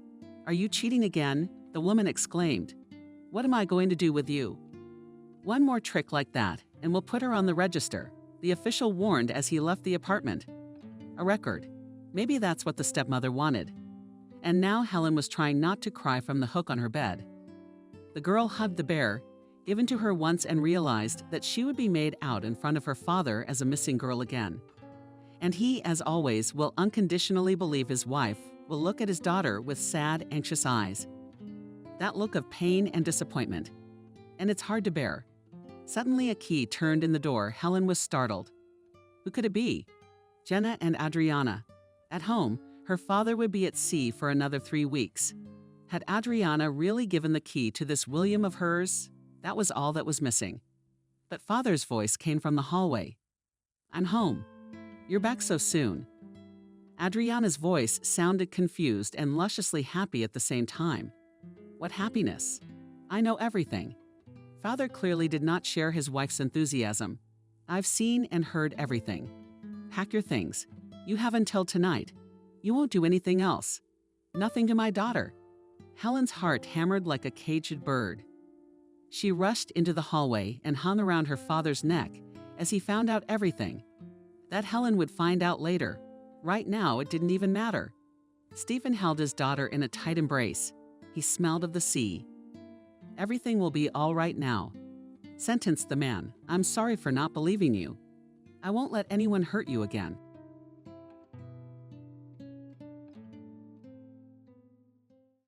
Are you cheating again? The woman exclaimed. What am I going to do with you? One more trick like that, and we'll put her on the register, the official warned as he left the apartment. A record. Maybe that's what the stepmother wanted. And now Helen was trying not to cry from the hook on her bed. The girl hugged the bear, given to her once, and realized that she would be made out in front of her father as a missing girl again. And he, as always, will unconditionally believe his wife, will look at his daughter with sad, anxious eyes. That look of pain and disappointment. And it's hard to bear. Suddenly a key turned in the door. Helen was startled. Who could it be? Jenna and Adriana. At home, her father would be at sea for another 3 weeks. Had Adriana really given the key to this William of hers? That was all that was missing. But father's voice came from the hallway. I'm home. You're back so soon. Adriana's voice sounded confused and lusciously happy at the same time. What happiness! I know everything. Father clearly did not share his wife's enthusiasm. I've seen and heard everything. Pack your things. You have until tonight. You won't do anything else. Nothing to my daughter. Helen's heart hammered like a caged bird. She rushed into the hallway and hung around her father's neck as he found out everything. That Helen would find out later. Right now, it didn't even matter. Stephen held his daughter in a tight embrace. He smelled of the sea. Everything will be all right now, sentenced the man. I'm sorry for not believing you. I won't let anyone hurt you again.